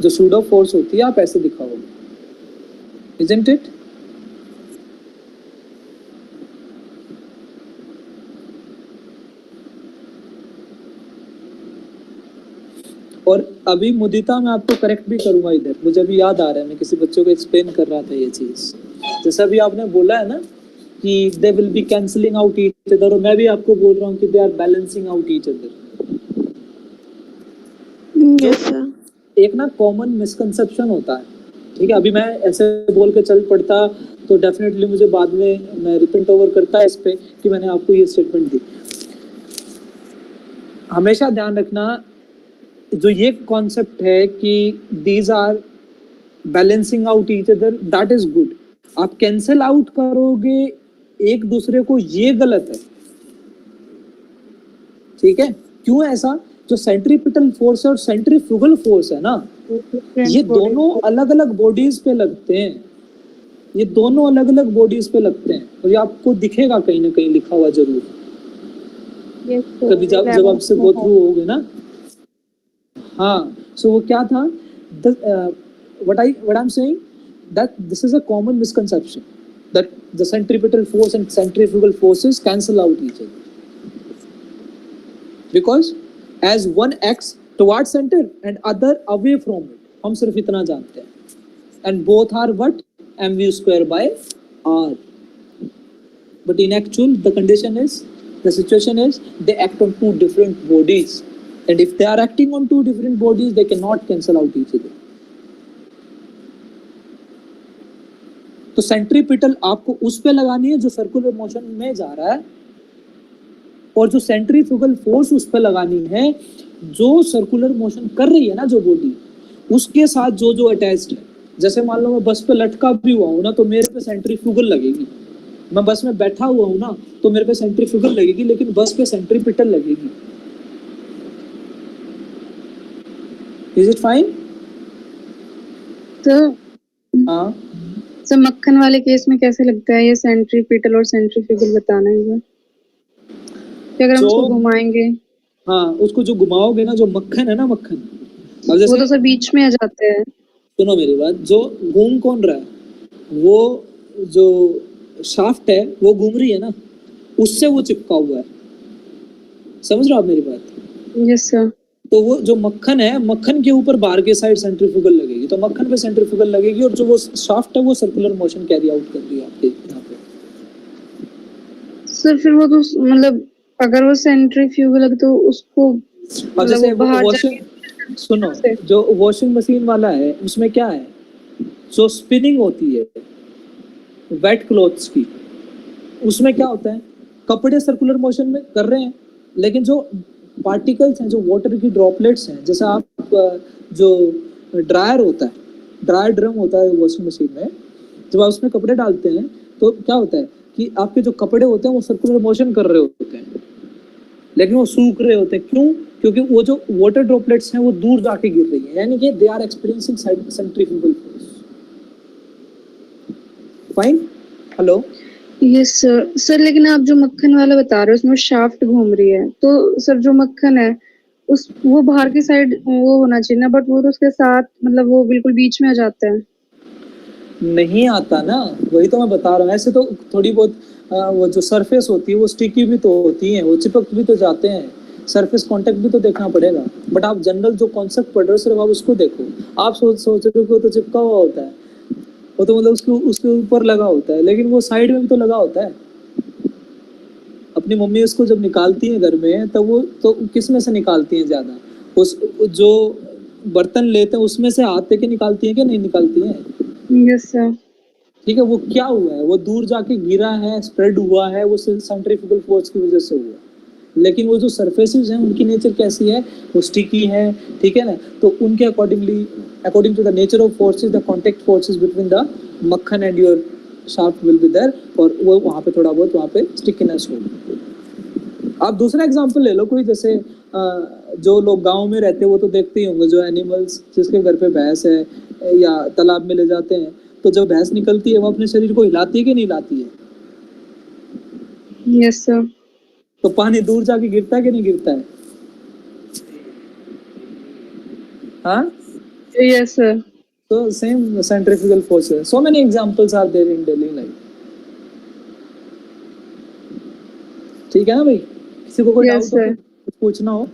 जो सूडो फोर्स होती है आप ऐसे दिखाओगे, isn't it? और अभी मुदिता मैं आपको करेक्ट भी करूंगा इधर, मुझे अभी याद आ रहा है, मैं किसी बच्चों को एक्सप्लेन कर रहा था ये चीज। जैसा भी आपने बोला है ना कि they will be cancelling out each other, और मैं भी आपको बोल रहा हूँ कि they are balancing out each other. Yes sir. एक ना कॉमन मिसकंसेप्शन होता है, ठीक है, अभी मैं ऐसे बोल के चल पड़ता तो डेफिनेटली मुझे बाद में मैं रिपेंट ओवर करता इस पे कि मैंने आपको ये स्टेटमेंट दी। हमेशा ध्यान रखना, जो ये कॉन्सेप्ट है कि these are balancing out each other, that is good. आप कैंसिल आउट करोगे एक दूसरे को, ये गलत है। ठीक है, क्यों ऐसा? जो सेंट्रीपिटल फोर्स है और सेंट्रीफ्यूगल फोर्स है ना, ये दोनों अलग अलग बॉडीज पे लगते हैं। ये दोनों अलग अलग बॉडीज पे लगते हैं और ये आपको दिखेगा कहीं ना कहीं लिखा हुआ जरूर, Yes, कभी जब जब आपसे गो थ्रू होगे ना। हाँ, सो वो क्या था, what I am saying that this is a common misconception that the centripetal force and centrifugal forces cancel out each other because as one acts toward centre and other away from it, हम सिर्फ इतना जानते हैं, and both are what mv square by r, but in actual the condition is, the situation is they act on two different bodies, and if they are acting on two different bodies they cannot cancel out each other. तो सेंट्रीपिटल आपको उस पे लगानी है जो सर्कुलर मोशन में जा रहा है, और जो सेंट्रीफ्यूगल फोर्स उस पे लगानी है जो सर्कुलर मोशन कर रही है ना जो बॉडी, उसके साथ जो जो अटैच्ड है। जैसे मान लो मैं बस पे लटका भी हुआ हूं ना तो मेरे पे सेंट्रीफ्यूगल लगेगी, मैं बस में बैठा हुआ हूं ना तो मेरे पे सेंट्रीफ्यूगल लगेगी, लेकिन बस पे सेंट्रीपिटल लगेगी। Is it fine? तो हाँ, सर मक्खन वाले केस में कैसे लगता है ये सेंट्रीपिटल और सेंट्रीफ्यूगल बताना है कि अगर हम जो- उसको घुमाएंगे हाँ, उसको जो घुमाओगे ना, जो मक्खन है ना, मक्खन, अब वो जैसे तो सर बीच में आ जाते हैं। सुनो मेरी बात, जो घूम कौन रहा है, वो जो शाफ्ट है वो घूम रही है ना, उससे वो चिपका हुआ है, समझ रहे हो आप मेरी बात? Yes sir. तो वो जो मक्खन है, मक्खन के ऊपर बाहर के साइड सेंट्रीफ्यूगल लगेगी, तो मक्खन पे सेंट्रीफ्यूगल लगेगी, और जो वो शाफ्ट है वो सर्कुलर मोशन कैरी आउट कर रही है आपके यहाँ पे। सर फिर वो तो मतलब अगर वो सेंट्रीफ्यूगल लगे तो उसको अब मतलब जैसे वो बाहर वॉशिंग, सुनो, से। जो वॉशिंग मशीन वाला है उसमें क्या है, जो स्पिनिंग होती है वेट क्लॉथ्स की, उसमें क्या होता है, कपड़े सर्कुलर मोशन में कर रहे हैं, लेकिन जो पार्टिकल्स हैं, जो वाटर की ड्रॉपलेट्स हैं, जैसे आप जो ड्रायर होता है, ड्रायर ड्रम होता है वॉशिंग मशीन में, जब आप उसमें कपड़े डालते हैं तो क्या होता है कि आपके जो कपड़े होते हैं वो सर्कुलर मोशन कर रहे होते हैं, लेकिन वो सूख रहे होते हैं। क्यों? क्योंकि वो जो वाटर ड्रॉपलेट्स हैं वो दूर जाके गिर रही है, यानी कि they are experiencing centrifugal force. Fine? Hello? Yes sir. Sir लेकिन आप जो मक्खन वाला बता रहे हो उसमें शाफ्ट घूम रही है, तो सर जो मक्खन है उस वो बाहर की साइड वो होना चाहिए ना, बट वो तो उसके साथ मतलब वो बिल्कुल बीच में आ जाता है। नहीं आता ना, वही तो मैं बता रहा हूँ। ऐसे तो थोड़ी बहुत वो जो सरफेस होती है वो स्टिकी भी तो होती है, वो चिपक भी तो जाते हैं, सरफेस कांटेक्ट भी तो देखना पड़ेगा। बट आप जनरल जो कॉन्सेप्ट पढ़ रहे हो सिर्फ आप उसको देखो। आप सोच रहे हो कि वो तो चिपका हुआ होता है, वो तो मतलब उसके ऊपर लगा होता है, लेकिन वो साइड में भी तो लगा होता है। अपनी मम्मी उसको जब निकालती है घर में, तब वो तो किस में से निकालती है ज्यादा, उस जो बर्तन लेते हैं उसमें से हाथ लेके निकालती है कि नहीं निकालती है? Yes sir. ठीक है, वो क्या हुआ है, वो दूर जाके गिरा है, स्प्रेड हुआ है, वो सेंट्रीफ्यूगल फोर्स की वजह से हुआ। लेकिन वो जो सरफेसेस हैं उनकी नेचर कैसी है, वो स्टिकी है, ठीक है ना, तो उनके according to the nature of forces, the contact forces between the मक्खन and your shaft will be there, और वो वहाँ पे थोड़ा बहुत वहाँ पे स्टिकीनेस होगी। आप दूसरा एग्जांपल ले लो कोई, जैसे जो लोग गांव में रहते हैं वो तो देखते ही होंगे, जो एनिमल्स जिसके घर पे भैंस है या तालाब में ले जाते हैं, तो जब भैंस निकलती है वो अपने शरीर को हिलाती है कि नहीं हिलाती है? Yes sir. तो पानी दूर जाके गिरता है कि नहीं गिरता है? हाँ, यस सर। तो सेम सेंट्रीफ्यूगल फोर्स है। So many examples are there in daily life. ठीक है ना भाई? किसी को कोई Yes, डाउट हो, sir. कुछ पूछना हो,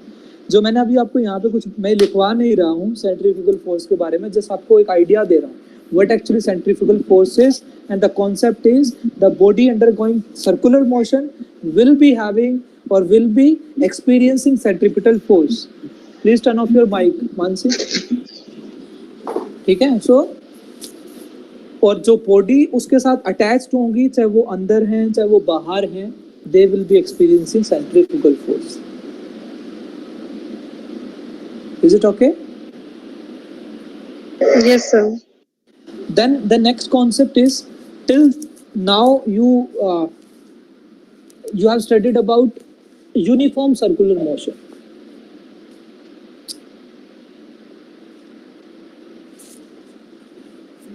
जो मैंने अभी आपको यहाँ पे कुछ मैं लिखवा नहीं रहा हूँ सेंट्रीफ्यूगल फोर्स के बारे में, जस्ट आपको एक आइडिया दे रहा हूँ what actually centrifugal force is, and the concept is the body undergoing circular motion will be having or will be experiencing centripetal force. Please turn off your mic, Mansi. ठीक है? सो और जो बॉडी उसके साथ अटैच्ड होंगी, चाहे वो अंदर हैं चाहे वो बाहर हैं, they will be experiencing centrifugal force. Is it okay? Yes, sir. Then the next concept is, till now you have studied about uniform circular motion.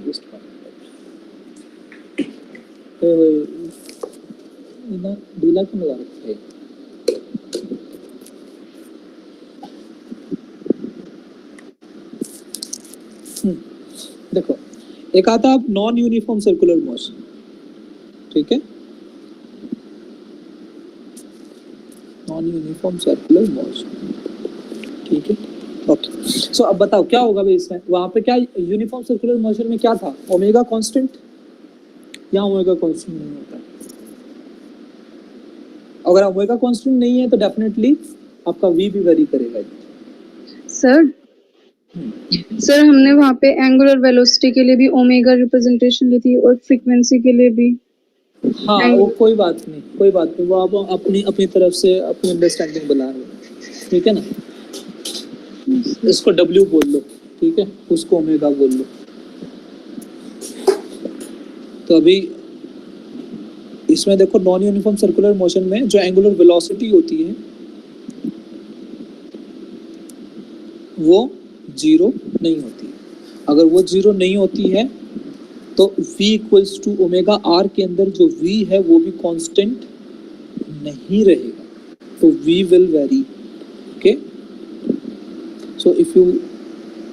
Just one minute. ना ढीला क्यों लगा रखा है? देखो, एक आता है नॉन यूनिफॉर्म सर्कुलर मोशन, ठीक है, नॉन यूनिफॉर्म सर्कुलर मोशन, ठीक है, ओके। सो अब बताओ क्या होगा भाई इसमें, वहां पे क्या यूनिफॉर्म सर्कुलर मोशन में क्या था, ओमेगा कांस्टेंट, या ओमेगा कांस्टेंट नहीं होता है? अगर ओमेगा कांस्टेंट नहीं है तो डेफिनेटली आपका वी भी वेरी करेगा। सर हमने वहाँ पे एंगुलर वेलोसिटी के लिए भी ओमेगा रिप्रेजेंटेशन ली थी और फ्रीक्वेंसी के लिए भी। हाँ वो कोई बात नहीं, वो आप अपनी तरफ से अपनी अंडरस्टैंडिंग बना रहे हो, ठीक है ना। इसको W बोल लो, ठीक है, उसको ओमेगा बोल लो। तो अभी इसमें देखो नॉन यूनिफॉर्म सर्कुलर मोशन में जो एंगुलर वेलोसिटी होती है वो 0 नहीं होती है। अगर वो 0 नहीं होती है तो v equals to omega r के अंदर जो v है वो भी कांस्टेंट नहीं रहेगा, तो v will very, okay. So if you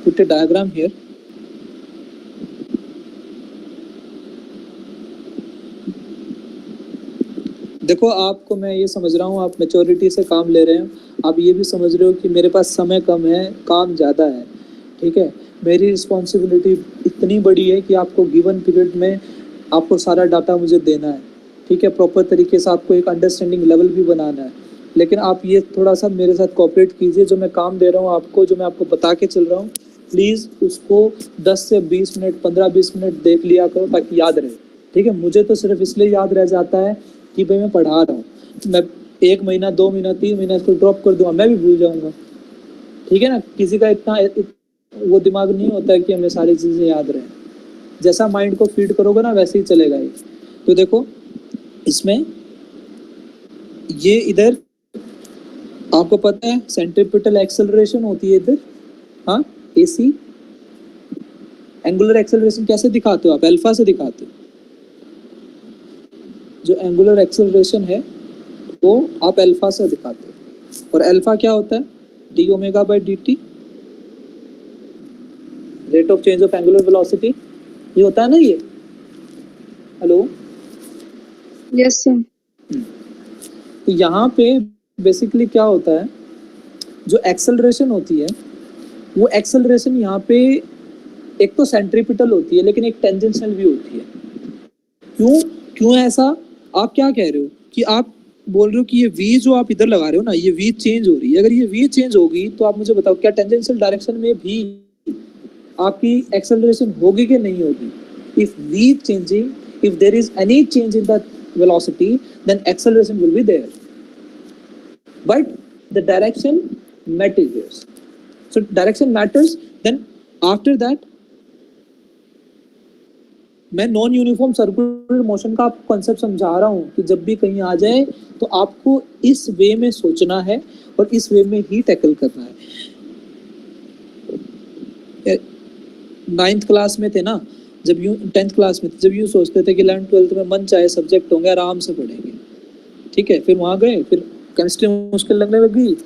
put a diagram here, देखो आपको मैं ये समझ रहा हूँ आप मैच्योरिटी से काम ले रहे हैं, आप ये भी समझ रहे हो कि मेरे पास समय कम है, काम ज़्यादा है, ठीक है, मेरी रिस्पॉन्सिबिलिटी इतनी बड़ी है कि आपको गिवन पीरियड में आपको सारा डाटा मुझे देना है, ठीक है, प्रॉपर तरीके से आपको एक अंडरस्टैंडिंग लेवल भी बनाना है। लेकिन आप ये थोड़ा सा मेरे साथ कोऑपरेट कीजिए, जो मैं काम दे रहा हूँ आपको, जो मैं आपको बता के चल रहा हूँ, प्लीज़ उसको 10 से 20 मिनट 15-20 मिनट देख लिया करो ताकि याद रहे, ठीक है। मुझे तो सिर्फ इसलिए याद रह जाता है कि भाई मैं पढ़ा रहा हूँ, मैं 1 महीना 2 महीना 3 महीना इसको ड्रॉप कर दूंगा, मैं भी भूल जाऊंगा, ठीक है ना। किसी का इतना वो दिमाग नहीं होता है कि हमें सारी चीज़ें याद रहें, जैसा माइंड को फीड करोगे ना वैसे ही चलेगा ये। तो देखो इसमें ये इधर आपको पता है सेंट्रीपिटल एक्सेलरेशन होती है इधर, हाँ, AC एंगुलर एक्सेलरेशन कैसे दिखाते हो आप, अल्फा से दिखाते हो। जो एंगुलर एक्सेलरेशन है वो आप अल्फा से दिखाते हो, और अल्फा क्या होता है, d omega by dt, rate of change of angular velocity, ये होता है ना ये, हेलो, यस सर। तो यहाँ पे बेसिकली क्या होता है, जो एक्सेलरेशन होती है वो एक्सेलरेशन यहाँ पे एक तो सेंट्रीपिटल होती है लेकिन एक टेंजेंशियल भी होती है। क्यों ऐसा, आप क्या कह रहे हो कि आप बोल रहे हो कि ये v जो आप इधर लगा रहे हो ना, ये v चेंज हो रही है, अगर ये v चेंज होगी तो आप मुझे बताओ क्या टेंजेंशियल डायरेक्शन में भी आपकी एक्सेलरेशन होगी कि नहीं होगी। If v changing, if there is any change in the velocity, then acceleration will be there, but the direction matters. So direction matters, then after that मैं नॉन यूनिफॉर्म सर्कुलर मोशन का आपको कॉन्सेप्ट समझा रहा हूँ कि जब भी कहीं आ जाए तो आपको इस वे में सोचना है और इस वे में ही टैकल करना है। 9th क्लास में थे ना, जब यूँ 10th क्लास में थे, जब यूँ सोचते थे कि 11th 12th में मन चाहे सब्जेक्ट होंगे आराम से पढ़ेंगे, ठीक है, फिर वहाँ गए, फिर केमिस्ट्री मुश्किल लगने लगी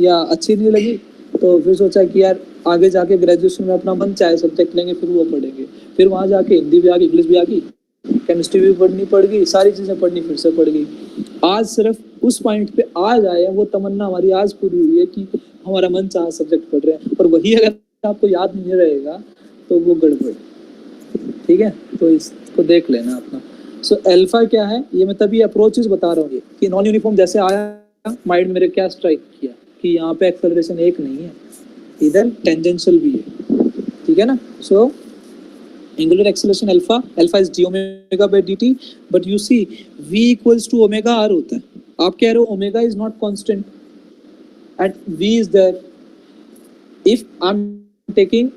या अच्छी नहीं लगी, तो फिर सोचा कि यार आगे जाके ग्रेजुएशन में अपना मन चाहे सब्जेक्ट लेंगे, फिर वो पढ़ेंगे, फिर वहाँ जाके हिंदी भी आ गई, इंग्लिश भी आ गई, केमिस्ट्री भी पढ़नी पड़ गई, सारी चीज़ें पढ़नी फिर से पड़ गई। आज सिर्फ उस पॉइंट पे आज आए हैं, वो तमन्ना हमारी आज पूरी हुई है कि हमारा मन चाहे सब्जेक्ट पढ़ रहे हैं, और वही अगर आपको याद नहीं रहेगा तो वो गड़बड़, ठीक है, तो इसको देख लेना अपना। सो अल्फा क्या है, ये मैं तभी अप्रोचेस बता रहा हूँ कि नॉन यूनिफॉर्म जैसे आया माइंड मेरे क्या स्ट्राइक किया कि यहाँ पे एक्सेलरेशन एक नहीं है, इधर टेंजेंशियल भी है, ठीक है ना। सो angular acceleration alpha is d omega by dt, but you see v equals to omega r होता है, आप कह रहे हो omega is not constant and v is there. If I'm taking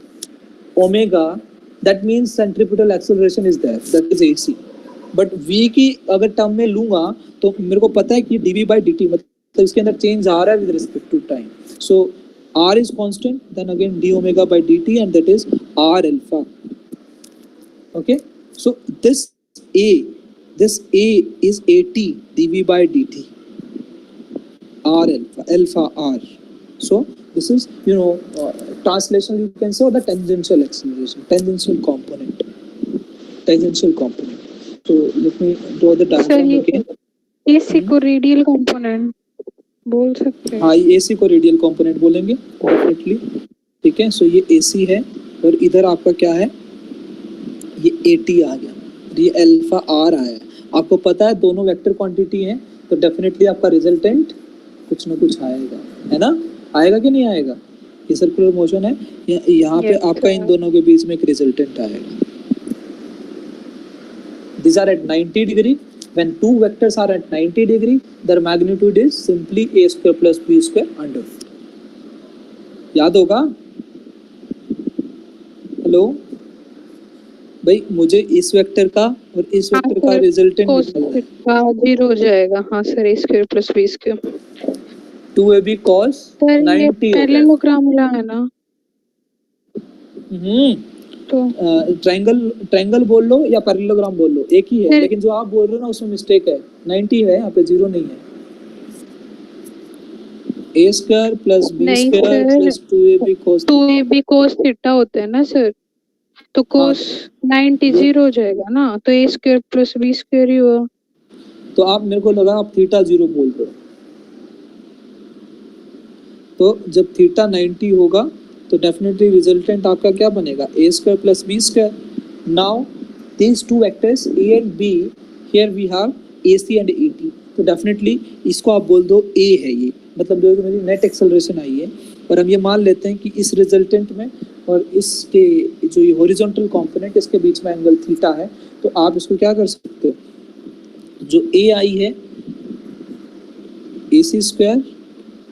omega, that means centripetal acceleration is there, that is AC, but v की अगर टर्म में लूंगा तो मेरे को पता है कि dv by dt मतलब इसके अंदर चेंज आ रहा है with respect to time, so r is constant, then again d omega by dt and that is r alpha. Okay, so this A, this A is AT dV by dt, R alpha R. So this is, translation you can say, or the tangential acceleration, tangential component. So let me draw the sir diagram ये again. AC को रेडियल कंपोनेंट बोल सकते हैं। हाँ, ये AC को रेडियल कंपोनेंट बोलेंगे डेफिनेटली, ठीक है। सो ये AC है और इधर आपका क्या है, ये AT आ गया, ये अल्फा R आया। आपको पता है दोनों वेक्टर क्वांटिटी हैं, तो डेफिनेटली आपका रिजल्टेंट कुछ ना कुछ आएगा, है ना? आएगा कि नहीं आएगा? ये सर्कुलर मोशन है, यहाँ पे आपका इन दोनों के बीच में एक रिजल्टेंट आएगा। These are at 90 degree. When two vectors are at 90 degree, their magnitude is simply a square plus b square under root. याद होगा? हेलो भाई, मुझे इस वेक्टर का और इस वेक्टर का रिजल्टेंट निकालना है। हाँ, 0 हो जाएगा। हाँ sir, a square plus b square. 2ab cos 90 parallelogram मिला है ना? तो ट्रायंगल बोल लो या पैरेललोग्राम बोल लो, एक ही है, लेकिन जो आप बोल रहे हो ना उसमें मिस्टेक है। 90 है, यहाँ पे 0 नहीं है। a square plus b square plus 2ab cos 2ab cos theta होता है ना सर, तो cos 90 0 हो जाएगा ना, तो a square plus b square ही हुआ। तो आप, मेरे को लगा आप थीटा 0 बोल रहे हो, तो जब थीटा 90 होगा तो डेफिनेटली रिजल्टेंट आपका क्या बनेगा, a square plus b square. Now these two vectors a and b, here we have AC and AT, तो डेफिनेटली इसको आप बोल दो a है ये, मतलब जो मेरी नेट एक्सेलरेशन आई है। और हम ये मान लेते हैं कि इस रिजल्टेंट में और इसके जो ये हॉरिजॉन्टल कंपोनेंट, इसके बीच में एंगल थीटा है, तो आप इसको क्या कर सकते हो, जो a आई है AC square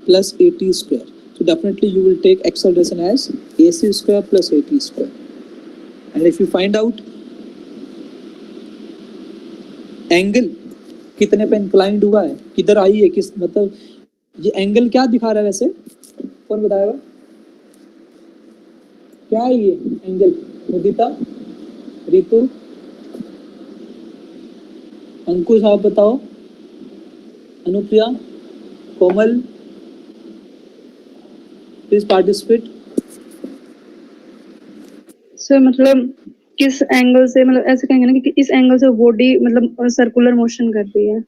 plus AT square, so definitely you will take acceleration as AC square plus AT square, and if you find out angle कितने पे इंक्लाइंड हुआ है, किधर आई है, किस मतलब ये एंगल क्या दिखा रहा है वैसे, कौन बताएगा क्या है ये एंगल? मुदिता, रितु, अंकुश, आप बताओ, अनुप्रिया, कोमल, प्लीज पार्टिसिपेट। सर मतलब किस एंगल से, मतलब ऐसे कहेंगे ना कि इस एंगल से बॉडी मतलब सर्कुलर मोशन कर रही है।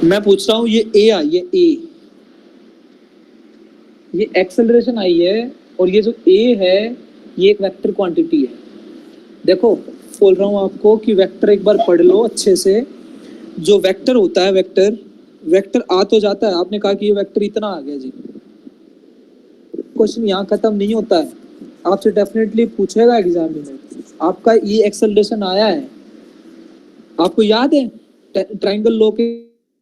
मैं पूछ रहा हूँ, ये A आई है, ये एक्सेलरेशन आई है, और ये जो A है ये एक वेक्टर क्वांटिटी है। देखो बोल रहा हूँ आपको कि वेक्टर एक बार पढ़ लो अच्छे से। जो वेक्टर होता है, वेक्टर आ तो जाता है, आपने कहा कि ये वेक्टर इतना आ गया जी, क्वेश्चन यहाँ खत्म नहीं होता है, आपसे डेफिनेटली पूछेगा एग्जाम में, आपका ये एक्सेलरेशन आया है, आपको याद है ट्रायंगल लॉ के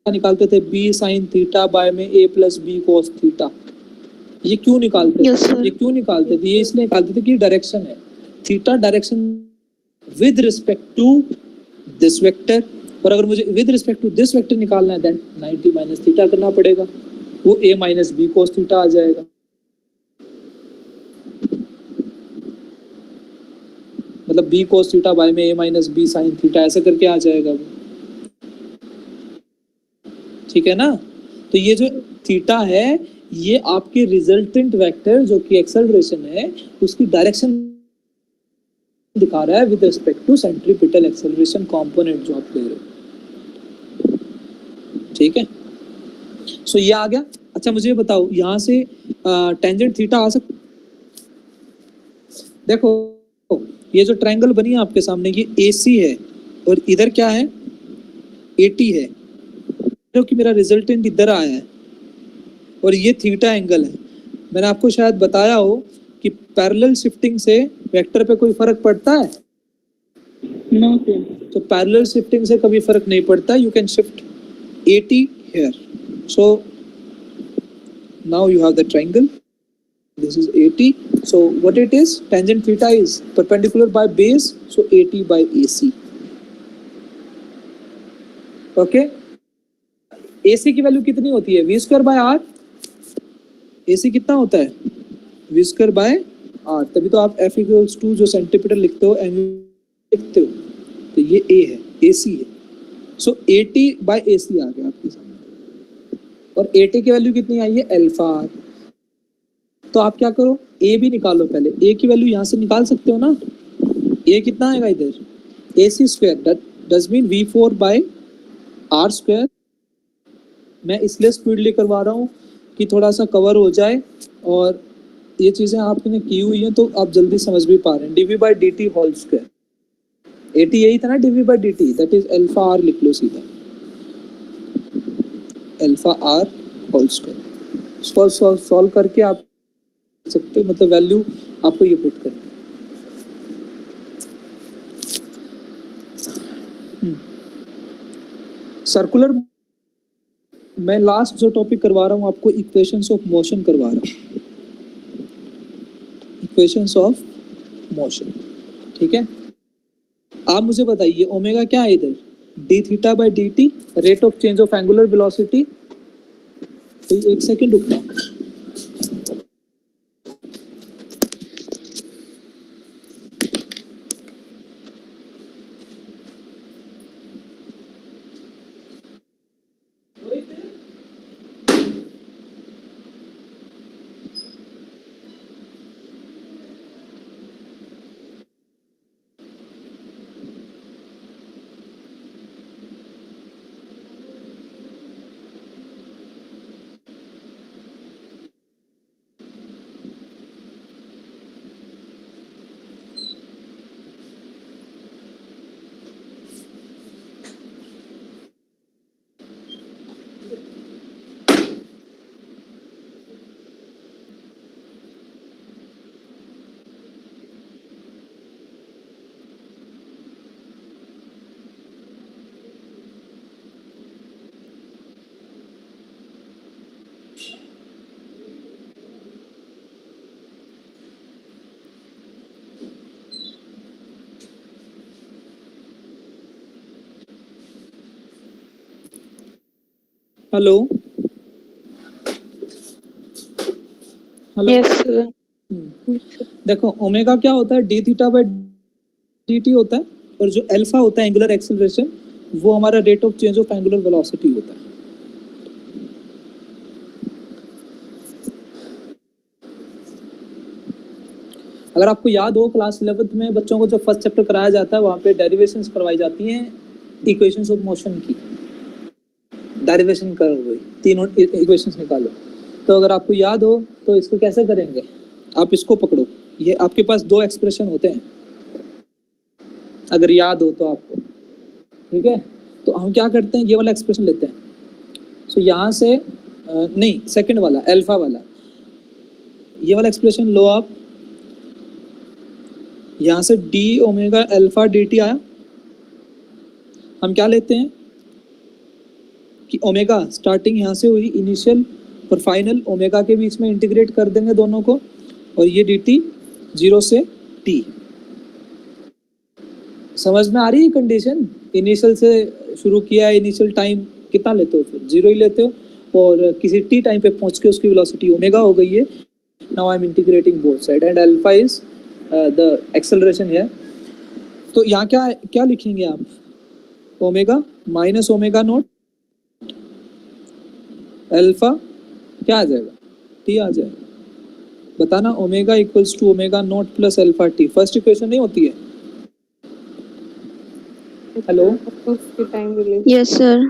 निकालते थे, b sin थीटा बाय में a plus b cos theta. ये क्यों निकालते थे? ये क्यों निकालते थे? ये इसलिए निकालते थे कि डायरेक्शन है, theta direction with respect to this vector, और अगर मुझे with respect to this vector निकालना है देन 90 माइनस थीटा करना पड़ेगा, वो a minus B cos theta आ जाएगा। मतलब b cos थीटा बाय में a minus B sin theta, ऐसे करके आ जाएगा वो, ठीक है ना? तो ये जो थीटा है ये आपके रिजल्टेंट वेक्टर जो कि एक्सेलरेशन है उसकी डायरेक्शन दिखा रहा है with respect to centripetal acceleration component जो आप ले रहे हो, ठीक है? सो ये आ गया। अच्छा मुझे बताओ, यहाँ से टेंजेंट थीटा आ सकता? देखो ये जो ट्रायंगल बनी है आपके सामने, ये AC है और इधर क्या है, AT है, क्योंकि मेरा रिजल्टेंट इधर आया है और ये थीटा एंगल है। मैंने आपको शायद बताया हो कि पैरेलल शिफ्टिंग से वेक्टर पे कोई फर्क पड़ता है? नो। तो पैरेलल शिफ्टिंग से कभी फर्क नहीं पड़ता। You can shift AT here, so now you have the triangle, this is AT, so what it is, tangent theta is perpendicular by base, so AT by AC, okay? AC की वैल्यू कितनी होती है? v square by r। AC कितना होता है? v स्क्वायर बाय आर, तभी तो आप एफ इक्वल्स टू जो सेंटीमीटर लिखते हो एम लिखते हो, तो ये ए है, ए सी है। सो ए टी बाई ए सी आ गया आपके सामने, और ए टी की वैल्यू कितनी आई है, अल्फा आर। तो आप क्या करो, ए भी निकालो पहले, ए की वैल्यू यहाँ से निकाल सकते हो ना, ए कितना आएगा इधर, A C square, that does mean we four by R square. मैं इसलिए स्पीडली करवा रहा हूँ कि थोड़ा सा कवर हो जाए, और ये चीज़ें आपने की हुई हैं तो आप जल्दी समझ भी पा रहे हैं। Dv by D t whole square, a t यही था ना, dv by D t, that is alpha r, लिख लो सीधा अल्फा आर होल स्क्वायर। इसको सॉल्व करके आप सकते हो, मतलब वैल्यू आपको ये पुट करनी है। सर्कुलर, मैं लास्ट जो टॉपिक करवा रहा हूँ आपको, इक्वेशंस ऑफ मोशन करवा रहा हूँ, इक्वेशंस ऑफ मोशन, ठीक है। आप मुझे बताइए ओमेगा क्या है इधर, D theta by D T, rate of change of angular velocity. एक सेकेंड रुकना, हेलो हेलो, यस देखो ओमेगा क्या होता है, D theta by D T होता है, और जो अल्फा होता है एंगुलर एक्सेलरेशन, वो हमारा rate of change of angular velocity होता है। अगर आपको याद हो, क्लास 11th में बच्चों को जो फर्स्ट चैप्टर कराया जाता है, वहाँ पे डेरिवेशंस करवाई जाती हैं इक्वेशंस ऑफ मोशन की, डेरिवेशन करो, वही तीनों इक्वेशंस निकालो। तो अगर आपको याद हो तो इसको कैसे करेंगे, आप इसको पकड़ो, ये आपके पास दो एक्सप्रेशन होते हैं, अगर याद हो तो आपको, ठीक है। तो हम क्या करते हैं, ये वाला एक्सप्रेशन लेते हैं, सो यहाँ से नहीं, सेकंड वाला अल्फा वाला, ये वाला एक्सप्रेशन लो आप, यहाँ से D omega alpha D T आया। हम क्या लेते हैं कि ओमेगा स्टार्टिंग यहाँ से हुई इनिशियल और फाइनल, ओमेगा के बीच में इंटीग्रेट कर देंगे दोनों को, और ये डी टी 0 से टी। समझ में आ रही है कंडीशन, इनिशियल से शुरू किया है, इनिशियल टाइम कितना लेते हो, फिर 0 ही लेते हो, और किसी टी टाइम पे पहुंच के उसकी वेलोसिटी ओमेगा हो गई है। Now I am integrating both side and alpha is the acceleration है। तो यहाँ क्या क्या लिखेंगे आप, omega minus omega naught alpha क्या आ जाएगा, टी आ जाएगा। बताना, omega equals to omega naught plus alpha t, first equation नहीं होती है। हेलो, यस सर,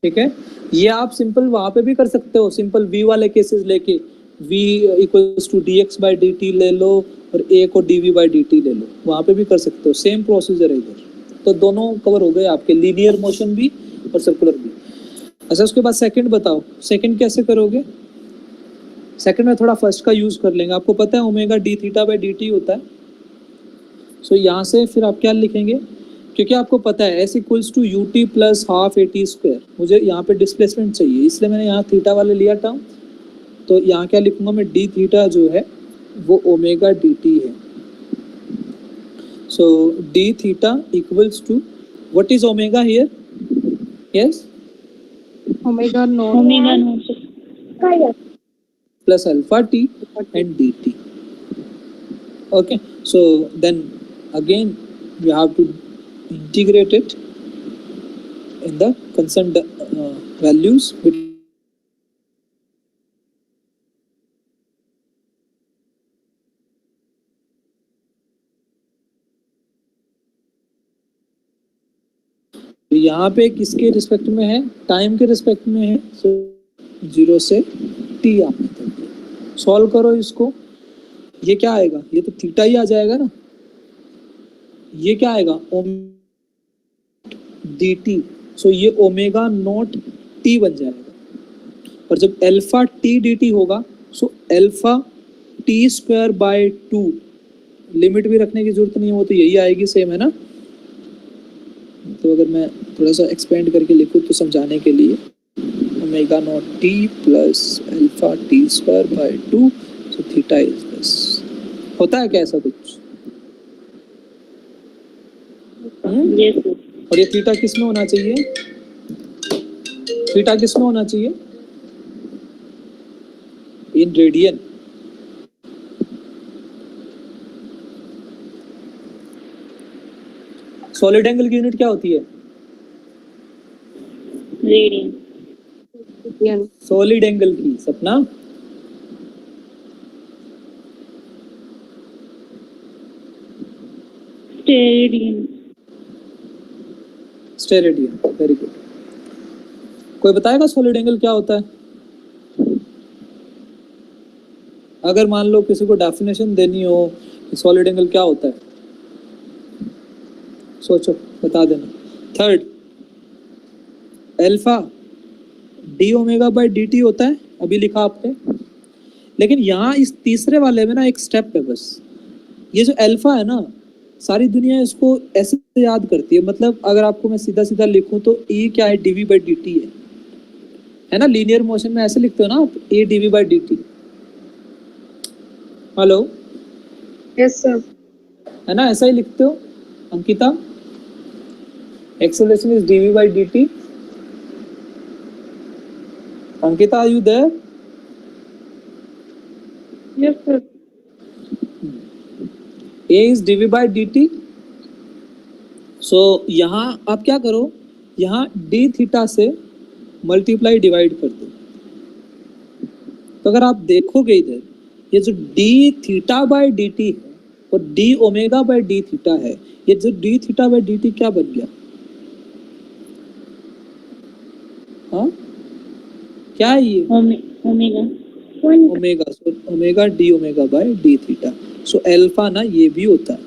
ठीक है। ये आप सिंपल वहाँ पे भी कर सकते हो, सिंपल v वाले केसेस लेके, v equals to d x by D t ले लो, और a को d v by D t ले लो, वहाँ पे भी कर सकते हो, सेम प्रोसीजर है इधर। तो दोनों कवर हो गए आपके, लीनियर मोशन भी और सर्कुलर भी। अच्छा, उसके बाद सेकंड बताओ, सेकंड कैसे करोगे। सेकंड में थोड़ा फर्स्ट का यूज कर लेंगे, आपको पता है omega D theta by D T होता है। सो यहाँ से फिर आप क्या लिखेंगे, क्योंकि आपको पता है s equals to u t plus half a t square, मुझे यहाँ पे डिस्प्लेसमेंट चाहिए, इसलिए मैंने यहाँ थीटा वाले लिया था। तो यहाँ क्या लिखूंगा मैं, डी थीटा जो है वो ओमेगा डी टी है। So D theta equals to what is omega here, yes omega naught plus alpha T and D T. Okay, so then again you have to integrate it in the concerned values with यहाँ पे किसके रिस्पेक्ट में है, टाइम के रिस्पेक्ट में है, so 0 से t आपने कर दिया। सॉल्व करो इसको, ये क्या आएगा, ये तो थीटा ही आ जाएगा ना, ये क्या आएगा dt, सो ये ओमेगा नॉट t बन जाएगा। और जब अल्फा t dt होगा so alpha t square by 2, limit भी रखने की जरूरत नहीं है, वो तो यही आएगी सेम, है ना। तो अगर मैं थोड़ा सा एक्सपेंड करके लिखूँ तो समझाने के लिए, omega naught t plus alpha t square by 2, so theta is this. होता है क्या ऐसा कुछ? Yes, sir. और ये थीटा किस में होना चाहिए, थीटा किस में होना चाहिए, इन रेडियन। सॉलिड एंगल की यूनिट क्या होती है? Radian. सॉलिड एंगल की, सपना Steradian. Steradian, very good. कोई बताएगा सॉलिड एंगल क्या होता है? अगर मान लो किसी को डेफिनेशन देनी हो कि सॉलिड एंगल क्या होता है, सोचो बता देना। Third, alpha D omega by D T होता है, अभी लिखा आपने, लेकिन यहाँ इस तीसरे वाले में ना एक स्टेप है बस। ये जो अल्फा है ना, सारी दुनिया इसको ऐसे याद करती है, मतलब अगर आपको मैं सीधा सीधा लिखूं तो ए क्या है, डीवी बाई डी टी है ना। लीनियर मोशन में ऐसे लिखते हो ना आप, A D V by D T. Hello, yes sir. है ना, ऐसा ही लिखते हो Ankita. Acceleration is D V by D T. Ankita, are you there? Yes, sir. A is dv by dt। So यहाँ आप क्या करो, यहाँ d थीटा से मल्टीप्लाई डिवाइड कर दो। तो अगर आप देखोगे इधर, ये जो d थीटा बाय dt है और d omega by d theta है, ये जो d थीटा बाय dt क्या बन गया, हाँ क्या है ये, Omega. Omega. So omega D omega by D theta. So alpha ना ये भी होता है,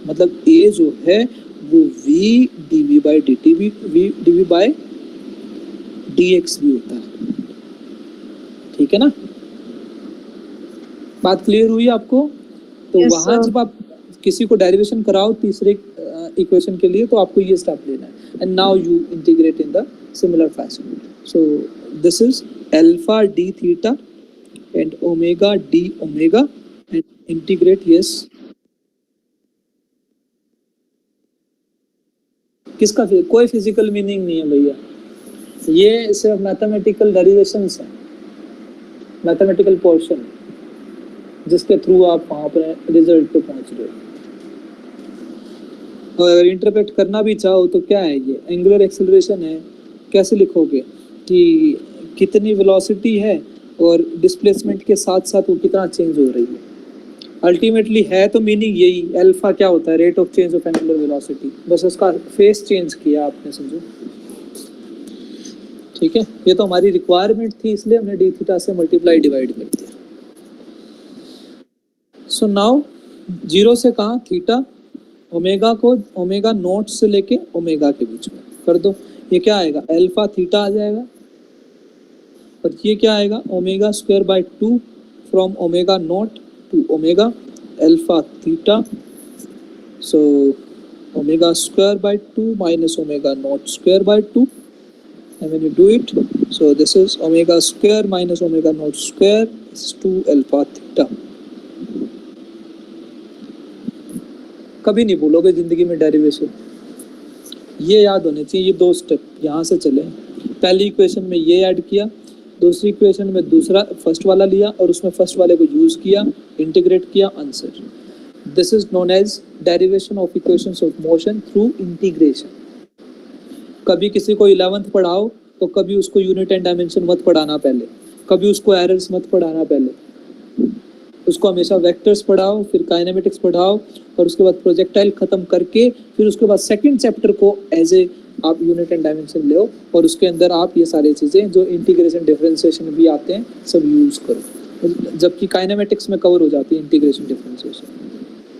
मतलब ए जो है वो v dv बाय dt भी, v dv बाय dx भी होता है, ठीक है ना। बात क्लियर हुई आपको? तो Yes, वहां sir. जब आप किसी को डेरिवेशन कराओ तीसरे इक्वेशन के लिए, तो आपको ये स्टेप लेना है, and now you integrate in the similar fashion. So this is alpha D theta and omega d omega and integrate, yes। किसका कोई फिजिकल मीनिंग नहीं है भैया, ये सिर्फ मैथमेटिकल डेरिवेशंस है, मैथमेटिकल पोर्शन जिसके थ्रू आप वहां पर रिजल्ट पे पहुंच रहे हो। और अगर इंटरप्रेट करना भी चाहो तो क्या है, ये एंगुलर एक्सेलरेशन है। कैसे लिखोगे कि कितनी वेलोसिटी है और डिस्प्लेसमेंट के साथ साथ वो कितना चेंज हो रही है। अल्टीमेटली है तो मीनिंग यही, अल्फा क्या होता है, rate of change of angular velocity, बस उसका फेस चेंज किया आपने, समझो, ठीक है। ये तो हमारी रिक्वायरमेंट थी, इसलिए हमने डी थीटा से मल्टीप्लाई डिवाइड कर दिया। सो नाउ 0 से कहाँ, थीटा, ओमेगा को ओमेगा नॉट से लेके ओमेगा के बीच में कर दो। ये क्या आएगा, अल्फा थीटा आ जाएगा, और ये क्या आएगा, omega square by 2 from omega naught to omega alpha theta. So omega square by 2 minus omega naught square by 2, and when you do it, so this is omega square minus omega naught square is 2 alpha theta। कभी नहीं भूलोगे जिंदगी में डेरिवेशन, ये याद होने चाहिए। ये दो स्टेप यहाँ से चले, पहली इक्वेशन में ये ऐड किया, दूसरी इक्वेशन में दूसरा फर्स्ट वाला लिया और उसमें फर्स्ट वाले को यूज किया, इंटीग्रेट किया, answer. This is known as derivation of equations of motion through integration. कभी किसी को 11th पढ़ाओ तो कभी उसको यूनिट एंड डायमेंशन मत पढ़ाना पहले, कभी उसको एरर्स मत पढ़ाना पहले, उसको हमेशा वेक्टर्स पढ़ाओ, फिर काइनेमेटिक्स पढ़ाओ, और उसके बाद प्रोजेक्टाइल खत्म करके फिर उसके बाद सेकंड चैप्टर को एज ए आप यूनिट एंड डायमेंशन ले, और उसके अंदर आप ये सारी चीज़ें जो इंटीग्रेशन डिफरेंशिएशन भी आते हैं सब यूज़ करो, जबकि काइनेमेटिक्स में कवर हो जाती है इंटीग्रेशन डिफरेंशिएशन।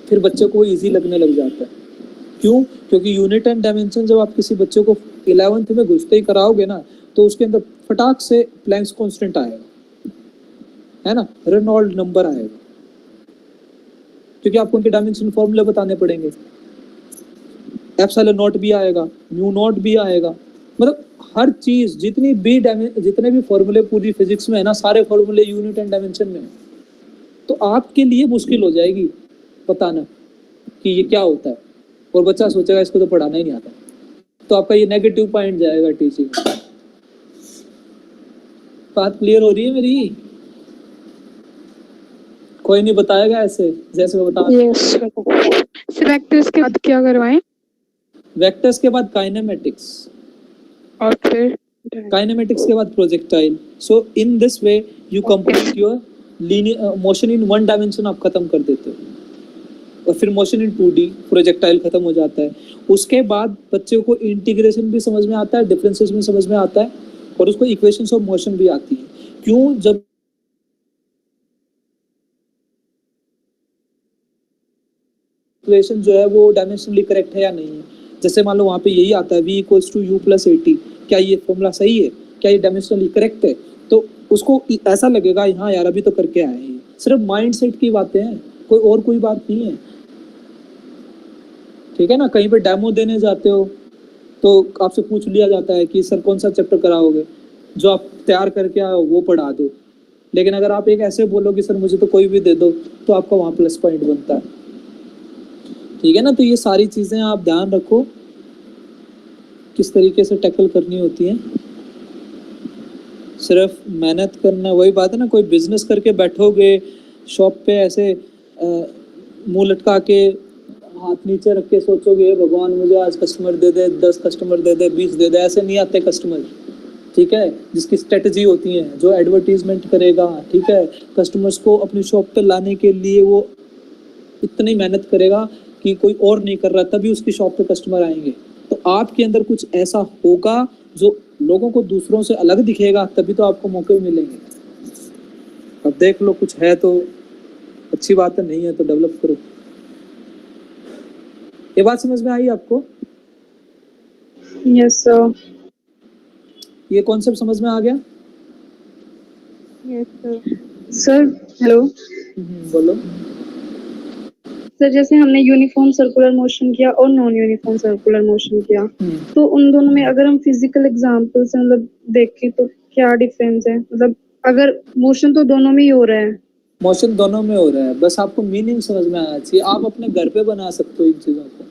फिर बच्चे को ईजी लगने लग जाता है। क्यों? क्योंकि यूनिट एंड डायमेंशन जब आप किसी बच्चे को 11th में घुसते ही कराओगे ना तो उसके अंदर फटाक से प्लैंक्स कांस्टेंट आएगा, है ना, रेनॉल्ड नंबर आएगा, क्योंकि आपको उनके डायमेंशन फॉर्मूले बताने पड़ेंगे। एप्सिलॉन नॉट भी आएगा, म्यू नॉट भी आएगा, मतलब हर चीज जितने भी फॉर्मूले पूरी फिजिक्स में है ना, सारे फॉर्मूले यूनिट एंड डायमेंशन में है। तो आपके लिए मुश्किल हो जाएगी बताना कि ये क्या होता है, और बच्चा सोचेगा इसको तो पढ़ाना ही नहीं आता, तो आपका ये नेगेटिव पॉइंट जाएगा टीचिंग। बात क्लियर हो रही है मेरी? कोई नहीं बताएगा ऐसे जैसे मैं बता। यस वेक्टर्स के बाद क्या करवाएं? वेक्टर्स के बाद काइनेमेटिक्स, और फिर काइनेमेटिक्स के बाद projectile. So in this way you complete your linear motion in one dimension, आप खत्म कर देते हो, और फिर मोशन इन 2D प्रोजेक्टाइल खत्म हो जाता है। उसके बाद बच्चे को इंटीग्रेशन भी समझ में आता है, डिफरेंसेस भी समझ में आता है, और उसको इक्वेशंस ऑफ मोशन भी आती है। क्यों? जब इक्वेशन जो है वो डायमेंशनली करेक्ट है या नहीं है, जैसे मान लो वहाँ पे यही आता है v = u + 80, क्या ये फॉर्मूला सही है, क्या ये डायमेंशनली करेक्ट है, तो उसको ऐसा लगेगा हाँ यार अभी तो करके आए हैं। सिर्फ माइंडसेट की बातें हैं, कोई बात नहीं है, ठीक है ना। कहीं पे डेमो देने जाते हो तो आपसे पूछ लिया जाता है कि सर कौन सा चैप्टर कराओगे, जो आप तैयार करके आओ वो पढ़ा दो। लेकिन अगर आप एक ऐसे बोलो कि सर मुझे तो कोई भी दे दो, तो आपका वहाँ प्लस पॉइंट बनता है, ठीक है ना। तो ये सारी चीज़ें आप ध्यान रखो किस तरीके से टैकल करनी होती हैं। सिर्फ मेहनत करना, वही बात है ना, कोई बिजनेस करके बैठोगे शॉप पे ऐसे मुंह लटका के हाथ नीचे रख के सोचोगे भगवान मुझे आज कस्टमर दे दे, 10 कस्टमर दे दे, 20 दे दे, ऐसे नहीं आते कस्टमर, ठीक है। जिसकी स्ट्रेटजी होती है, जो एडवर्टीजमेंट करेगा, ठीक है, कस्टमर्स को अपनी शॉप पे लाने के लिए वो इतनी मेहनत करेगा कि कोई और नहीं कर रहा, तभी उसकी शॉप पे कस्टमर आएंगे। तो आपके अंदर कुछ ऐसा होगा जो लोगों को दूसरों से अलग दिखेगा, तभी तो आपको मौके मिलेंगे। अब देख लो कुछ है तो अच्छी बात है, नहीं है तो डेवलप करो। ये बात समझ में आई आपको? Yes sir. ये कॉन्सेप्ट समझ में आ गया? यस सर हेलो बोलो। सर, जैसे हमने यूनिफॉर्म सर्कुलर मोशन किया और नॉन यूनिफॉर्म सर्कुलर मोशन किया, तो उन दोनों में अगर हम फिजिकल एग्जांपल से मतलब देखें तो क्या डिफरेंस है? मतलब अगर मोशन तो दोनों में ही हो रहा है, मोशन दोनों में हो रहा है, बस आपको मीनिंग समझ में आना चाहिए। आप अपने घर पे बना सकते हो इन चीज़ों को,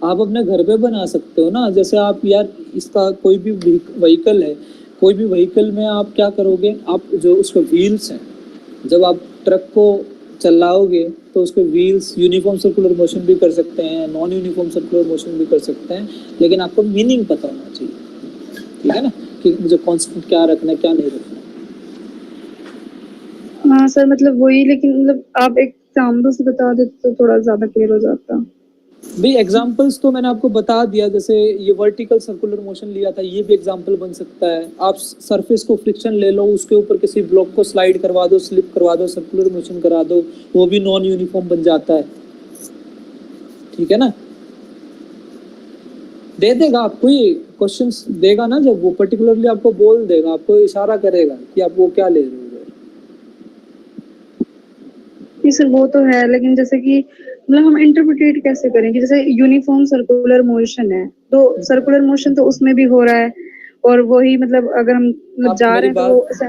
आप अपने घर पे बना सकते हो ना। जैसे आप यार इसका कोई भी व्हीकल है, कोई भी व्हीकल में आप क्या करोगे, आप जो उसके व्हील्स हैं, जब आप ट्रक को चलाओगे तो उसके व्हील्स यूनिफॉर्म सर्कुलर मोशन भी कर सकते हैं, नॉन यूनिफॉर्म सर्कुलर मोशन भी कर सकते हैं, लेकिन आपको मीनिंग पता होना चाहिए, ठीक है ना, कि मुझे कांस्टेंट क्या रखना है क्या नहीं रखना। हाँ सर, मतलब वही, लेकिन मतलब आप एक एग्जाम्पल से बता देते तो थोड़ा ज्यादा क्लियर हो जाता। भाई एग्जाम्पल्स तो मैंने आपको बता दिया, जैसे ये वर्टिकल सर्कुलर मोशन लिया था, ये भी एग्जाम्पल बन सकता है। आप सरफेस को फ्रिक्शन ले लो, उसके ऊपर किसी ब्लॉक को स्लाइड करवा दो, स्लिप करवा दो, सर्कुलर मोशन करा दो, वो भी नॉन यूनिफॉर्म बन जाता है, ठीक है ना। दे देगा आपको, ये क्वेश्चंस देगा ना, जब वो पर्टिकुलरली आपको बोल देगा, आपको इशारा करेगा कि आप वो क्या ले रहे हो। सर वो तो है, लेकिन जैसे कि मतलब हम इंटरप्रिटेट कैसे करें कि जैसे यूनिफॉर्म सर्कुलर मोशन है, तो सर्कुलर मोशन तो उसमें भी हो रहा है, और वही मतलब अगर हम जा रहे हैं तो वो ऐसा।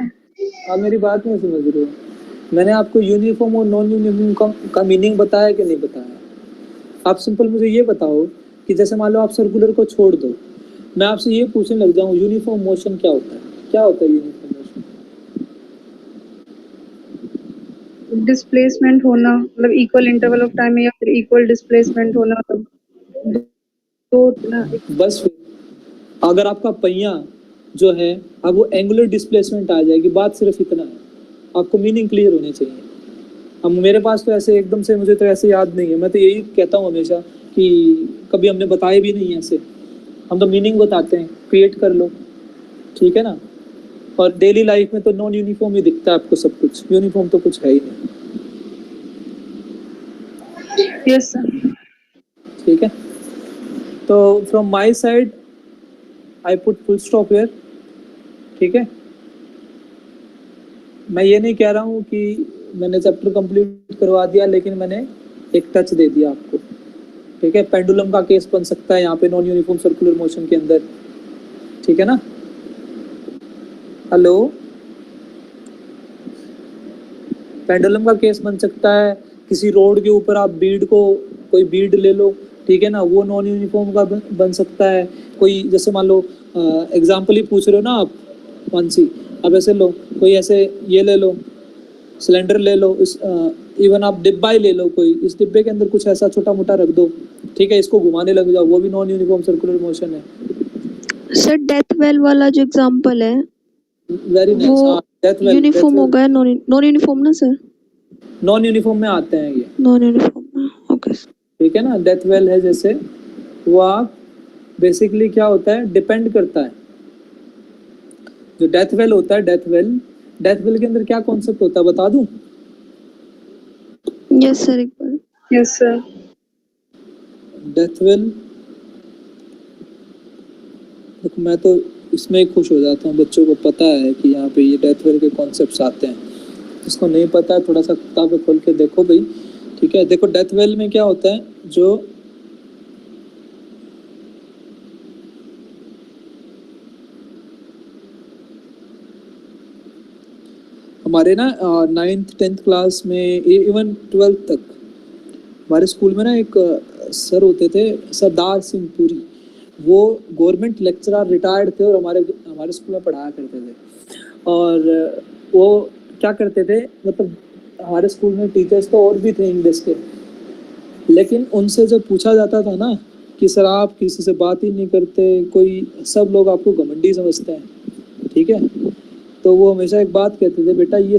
आप मेरी बात नहीं समझ रहे हो। मैंने आपको यूनिफॉर्म और नॉन यूनिफॉर्म का मीनिंग बताया कि नहीं बताया? आप सिंपल मुझे ये बताओ कि जैसे मान लो आप सर्कुलर को छोड़ दो, मैं आपसे ये पूछने लग जाऊँ यूनिफॉर्म मोशन क्या होता है, क्या होता है यूनिफॉर्म मोशन? डिस्प्लेसमेंट होना मतलब इक्वल इंटरवल ऑफ टाइम या फिर इक्वल डिस्प्लेसमेंट होना मतलब तो ना बस फिर अगर आपका पहिया जो है अब वो एंगुलर डिस्प्लेसमेंट आ जाएगी, बात सिर्फ इतना है, आपको मीनिंग क्लियर होनी चाहिए। अब मेरे पास तो ऐसे एकदम से मुझे तो ऐसे याद नहीं है, मैं तो यही कहता हूँ हमेशा कि कभी हमने बताए भी नहीं ऐसे, हम तो मीनिंग बताते हैं, क्रिएट कर लो, ठीक है ना। और डेली लाइफ में तो नॉन यूनिफॉर्म ही दिखता है आपको सब कुछ, यूनिफॉर्म तो कुछ है ही नहीं। Yes sir. ठीक है, तो from my side I put full stop here. ठीक है, मैं ये नहीं कह रहा हूँ कि मैंने चैप्टर कंप्लीट करवा दिया, लेकिन मैंने एक टच दे दिया आपको। ठीक है, पेंडुलम का केस बन सकता है यहाँ पे नॉन यूनिफॉर्म सर्कुलर मोशन के अंदर, ठीक है ना। हेलो, पेंडुलम का केस बन सकता है, किसी रोड के ऊपर आप बीड को, कोई बीड ले लो, ठीक है ना, वो नॉन यूनिफॉर्म का बन सकता है। कोई जैसे मान लो एग्जाम्पल ही पूछ रहे हो ना आप मानसी, अब ऐसे लो, कोई ऐसे ये ले लो, सिलेंडर ले लो, इस इवन आप डिब्बा ही ले लो, कोई इस डिब्बे के अंदर कुछ ऐसा छोटा मोटा रख दो, ठीक है, इसको घुमाने लग जाओ, वो भी नॉन यूनिफॉर्म सर्कुलर मोशन है। सर डेथ वेल वाला जो एग्जांपल है वेरी नाइस। वो हाँ, डेथ वेल यूनिफॉर्म होगा या नॉन यूनिफॉर्म ना सर? नॉन यूनिफॉर्म में आते हैं ये, नॉन यूनिफॉर्म में, ओके सर। ठीक है ना। डेथ वेल है जैसे, वो आप बेसिकली क्या होता है, डिपेंड करता है। जो डेथ वेल होता है, डेथ वेल के अंदर क्या कॉन्सेप्ट होता है बता दूं? यस सर, एक बार। Yes sir. डेथ वेल, मैं तो इसमें ही खुश हो जाता हूँ, बच्चों को पता है कि यहाँ पे ये डेथ वेल के कॉन्सेप्ट्स आते हैं। इसको नहीं पता है थोड़ा सा किताबें खोल के देखो भाई, ठीक है। देखो डेथ वेल में क्या होता है, जो हमारे ना 9th 10th क्लास में, इवन 12th तक हमारे स्कूल में ना एक सर होते थे, सरदार सिंह पुरी, वो गवर्नमेंट लेक्चरर रिटायर्ड थे और हमारे स्कूल में पढ़ाया करते थे। और वो क्या करते थे, मतलब हमारे स्कूल में टीचर्स तो और भी थे इंग्लिश के, लेकिन उनसे जब पूछा जाता था ना कि सर आप किसी से बात ही नहीं करते, कोई सब लोग आपको घमंडी समझते हैं, ठीक है, तो वो हमेशा एक बात कहते थे, बेटा ये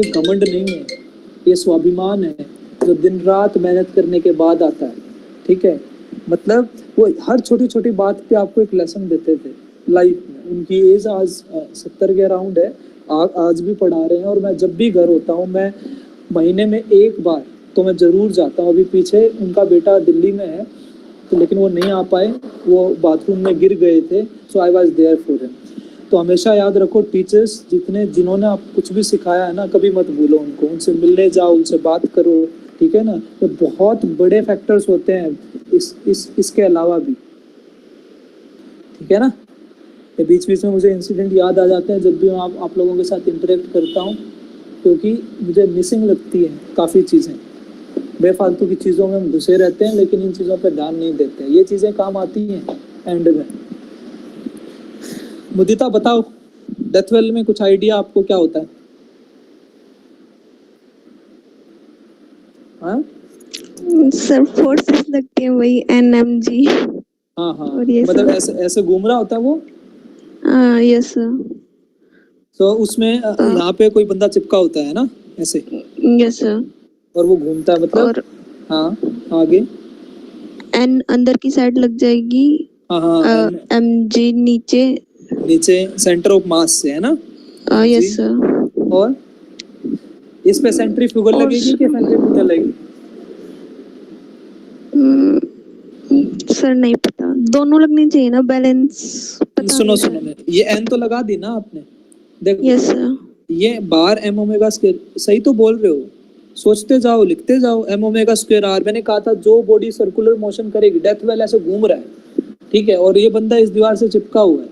घमंड नहीं है, ये स्वाभिमान है जो दिन रात मेहनत करने के बाद आता है, ठीक है। मतलब वो हर छोटी छोटी बात पे आपको एक लेसन देते थे लाइफ में। उनकी एज आज 70 के अराउंड है, आज भी पढ़ा रहे हैं। और मैं जब भी घर होता हूँ, मैं महीने में एक बार तो मैं ज़रूर जाता हूँ। अभी पीछे उनका बेटा दिल्ली में है, तो लेकिन वो नहीं आ पाए, वो बाथरूम में गिर गए थे, so I was there for him. तो हमेशा याद रखो, टीचर्स जिन्होंने आप कुछ भी सिखाया है ना, कभी मत भूलो उनको, उनसे मिलने जाओ, उनसे बात करो, ठीक है ना। तो बहुत बड़े फैक्टर्स होते हैं इसके अलावा भी, ठीक है ना। ये बीच बीच में मुझे इंसिडेंट याद आ जाते हैं जब भी मैं आप लोगों के साथ इंटरेक्ट करता हूँ, क्योंकि मुझे मिसिंग लगती है काफ़ी चीज़ें। बेफालतू की चीज़ों में हम घुसे रहते हैं, लेकिन इन चीज़ों पर ध्यान नहीं देते। ये चीज़ें काम आती हैं एंड में। मुदिता बताओ, डेथ वेल में कुछ आइडिया आपको क्या होता है? हाँ सर फोर्सेस लगती हैं, वही एनएमजी। हाँ हाँ, और ये मतलब सब। ऐसे घूम रहा होता है वो। Yes sir. तो उसमें यहाँ पे कोई बंदा चिपका होता है ना ऐसे, यस सर। और वो घूमता है, मतलब और हाँ आगे, एन अंदर की साइड लग जाएगी, हाँ हाँ, एमजी नीचे सेंटर ऑफ मास से, है ना। Yes sir. और इस पे सेंट्रीफ्यूगल और लगेगी कि सेंट्रीफ्यूगल लगेगी? सर नहीं पता, दोनों लगनी चाहिए ना, बैलेंस पता सुनो नहीं सुनो, ये एन तो लगा दी ना आपने, देखो। Yes sir. ये बार एम ओमेगा स्क्वायर, सही तो बोल रहे हो, सोचते जाओ, लिखते जाओ, एम ओमेगा स्क्वायर आर। मैंने कहा था जो बॉडी सर्कुलर मोशन करेगी, डेथ वेल ऐसे घूम रहा है, ठीक है, और ये बंदा इस दीवार से चिपका हुआ है,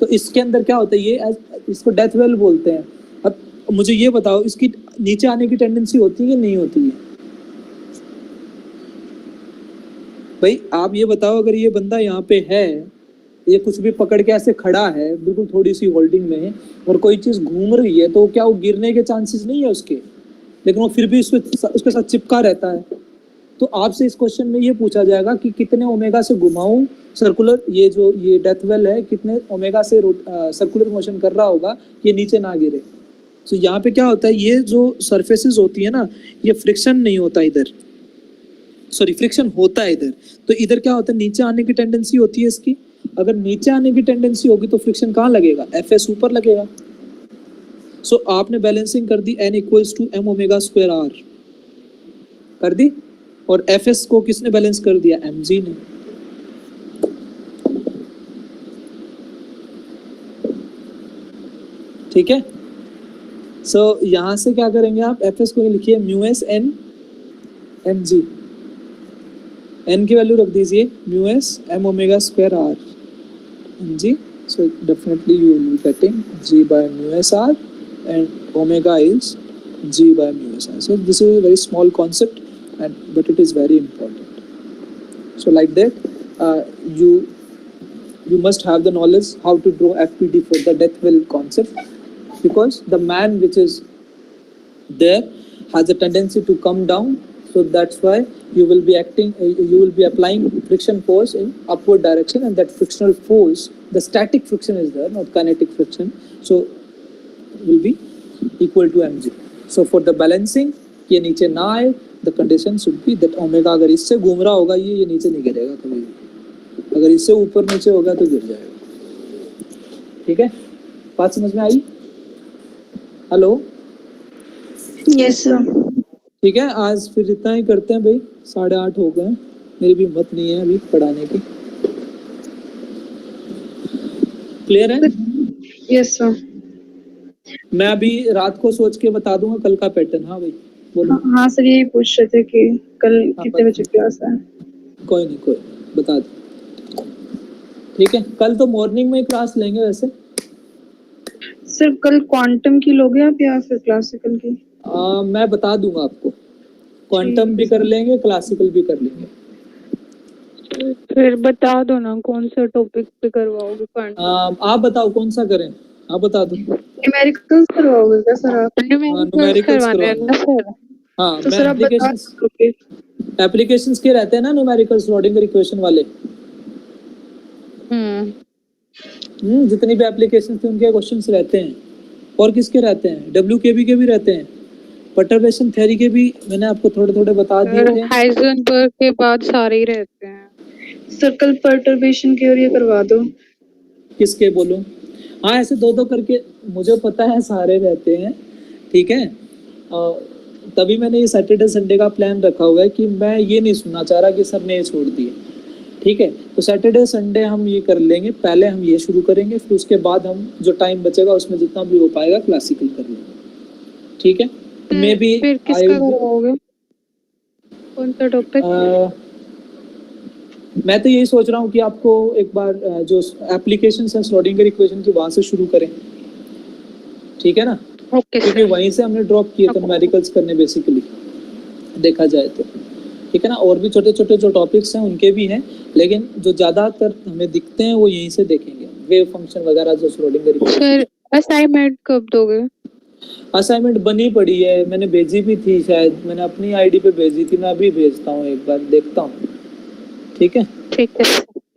तो इसके अंदर क्या होता है, ये इसको डेथ वेल बोलते हैं। अब मुझे ये बताओ, इसकी नीचे आने की टेंडेंसी होती है कि नहीं होती है? भाई आप ये बताओ, अगर ये बंदा यहाँ पे है, ये कुछ भी पकड़ के ऐसे खड़ा है बिल्कुल थोड़ी सी होल्डिंग में, और कोई चीज घूम रही है, तो क्या वो गिरने के चांसेस नहीं है उसके? लेकिन वो फिर भी उसके साथ चिपका रहता है। तो आपसे इस क्वेश्चन में ये पूछा जाएगा कि कितने ओमेगा से घुमाऊं सर्कुलर, ये डेथ वेल है कितने ओमेगा से सर्कुलर मोशन कर रहा होगा, ये नीचे ना गिरे। तो यहाँ पे क्या होता है, ये जो सरफेसेस होती है ना, ये फ्रिक्शन नहीं होता इधर, सॉरी फ्रिक्शन होता है इधर। तो इधर क्या होता है, नीचे आने की टेंडेंसी होती है इसकी। अगर नीचे आने की टेंडेंसी होगी तो फ्रिक्शन कहाँ लगेगा, एफ ऊपर लगेगा। सो आपने बैलेंसिंग कर दी n equals to m omega square r कर दी, और एफ को किसने बैलेंस कर दिया, mg ने। ठीक है, सो यहां से क्या करेंगे आप, एफ को लिखिए mu s n m g, n की वैल्यू रख दीजिए mu s m omega square r m g. So definitely you will be getting g by mu s r and omega is g by mu s r. So this is a very small concept, but it is very important. So like that, you must have the knowledge how to draw FPD for the death well concept, because the man which is there has a tendency to come down. So that's why you will be applying friction force in upward direction, and that frictional force, the static friction is there, not kinetic friction, so will be equal to mg. So for the balancing, ये नीचे ना आए, the condition should be that omega अगर इससे घूम रहा होगा ये नीचे नहीं गिरेगा कभी भी, अगर इससे ऊपर नीचे होगा तो गिर जाएगा। ठीक है, बात समझ में आई? Hello, yes sir. ठीक है, आज फिर इतना ही करते हैं भाई, 8:30 हो गए, मेरी भी हिम्मत नहीं है अभी पढ़ाने की। क्लियर है? Yes sir. मैं अभी रात को सोच के बता दूंगा कल का पैटर्न। हाँ भाई बोलो। हाँ सर, यही पूछ रहे थे कि कल कितने बजे क्लास है। कोई नहीं, बता दो। ठीक है, कल तो मॉर्निंग में ही क्लास लेंगे वैसे। सर कल क्वांटम की लोगे आप या फिर क्लासिकल की? मैं बता दूंगा आपको, क्वांटम भी कर लेंगे, क्लासिकल भी कर लेंगे। फिर बता दो ना कौन सा टॉपिक पे करवाओगे क्वांटम? आप बताओ कौन सा करें, आप बता दो। न्यूमेरिकल्स करवाओगे क्या सर आप? न्यूमेरिकल्स करवाने हैं ना सर? हाँ, तो सर आप बता दोगे? एप्लीकेशंस के रहते हैं ना न्यूमेरिकल्स, श्रोडिंगर इक्वेशन वाले। जितनी भी एप्लीकेशन थे उनके क्वेश्चंस रहते हैं। और किसके रहते हैं, WKB के भी रहते हैं, परटर्बेशन थ्योरी के भी मैंने आपको थोड़े थोड़े बता दिए थे। हाइजेनबर्ग के बाद सारे ही रहते हैं। सर कल परटर्बेशन की और ये करवा दो। किसके बोलो? हाँ, ऐसे दो करके मुझे पता है सारे रहते हैं। ठीक है, तभी मैंने ये सैटरडे संडे का प्लान रखा हुआ है कि मैं ये नहीं सुनना चाह रहा कि सर ने ये छोड़ दिए। ठीक है, तो सैटरडे संडे हम ये कर लेंगे, पहले हम ये शुरू करेंगे, फिर उसके बाद हम जो टाइम बचेगा उसमें जितना भी हो पाएगा क्लासिकल कर लेंगे। ठीक है, मे बी फिर किसका करवाओगे, कौन सा टॉपिक? मैं तो यही सोच रहा हूँ कि आपको एक बार जो एप्लीकेशंस हैं श्रोडिंगर इक्वेशन की वहां से शुरू करें। ठीक है ना? ओके, क्योंकि वहीं से हमने ड्रॉप किए थे न्यूमेरिकल्स करने बेसिकली, देखा जाए तो। ठीक है ना, और भी छोटे छोटे जो टॉपिक्स हैं उनके भी हैं, लेकिन जो ज्यादातर हमें दिखते हैं वो यहीं से देखेंगे, वेव फंक्शन वगैरह जो श्रोडिंगर इक्वेशन। सर असाइनमेंट कब दोगे? असाइनमेंट बनी पड़ी है, मैंने भेजी भी थी, शायद मैंने अपनी आईडी पे भेजी थी, मैं अभी भेजता हूँ, एक बार देखता हूँ। ठीक है, ठीक है।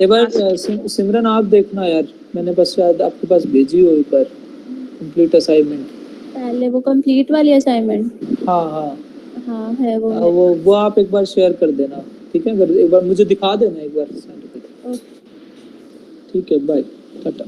एक बार सिमरन आप देखना यार, मैंने बस शायद आपके पास भेजी हो एक बार कंप्लीट असाइनमेंट। पहले वो कंप्लीट वाली असाइनमेंट? हाँ है वो आप एक बार शेयर कर देना। ठीक है, अगर एक बार मुझे दिखा देना एक बार। ठीक है, बाय, टाटा।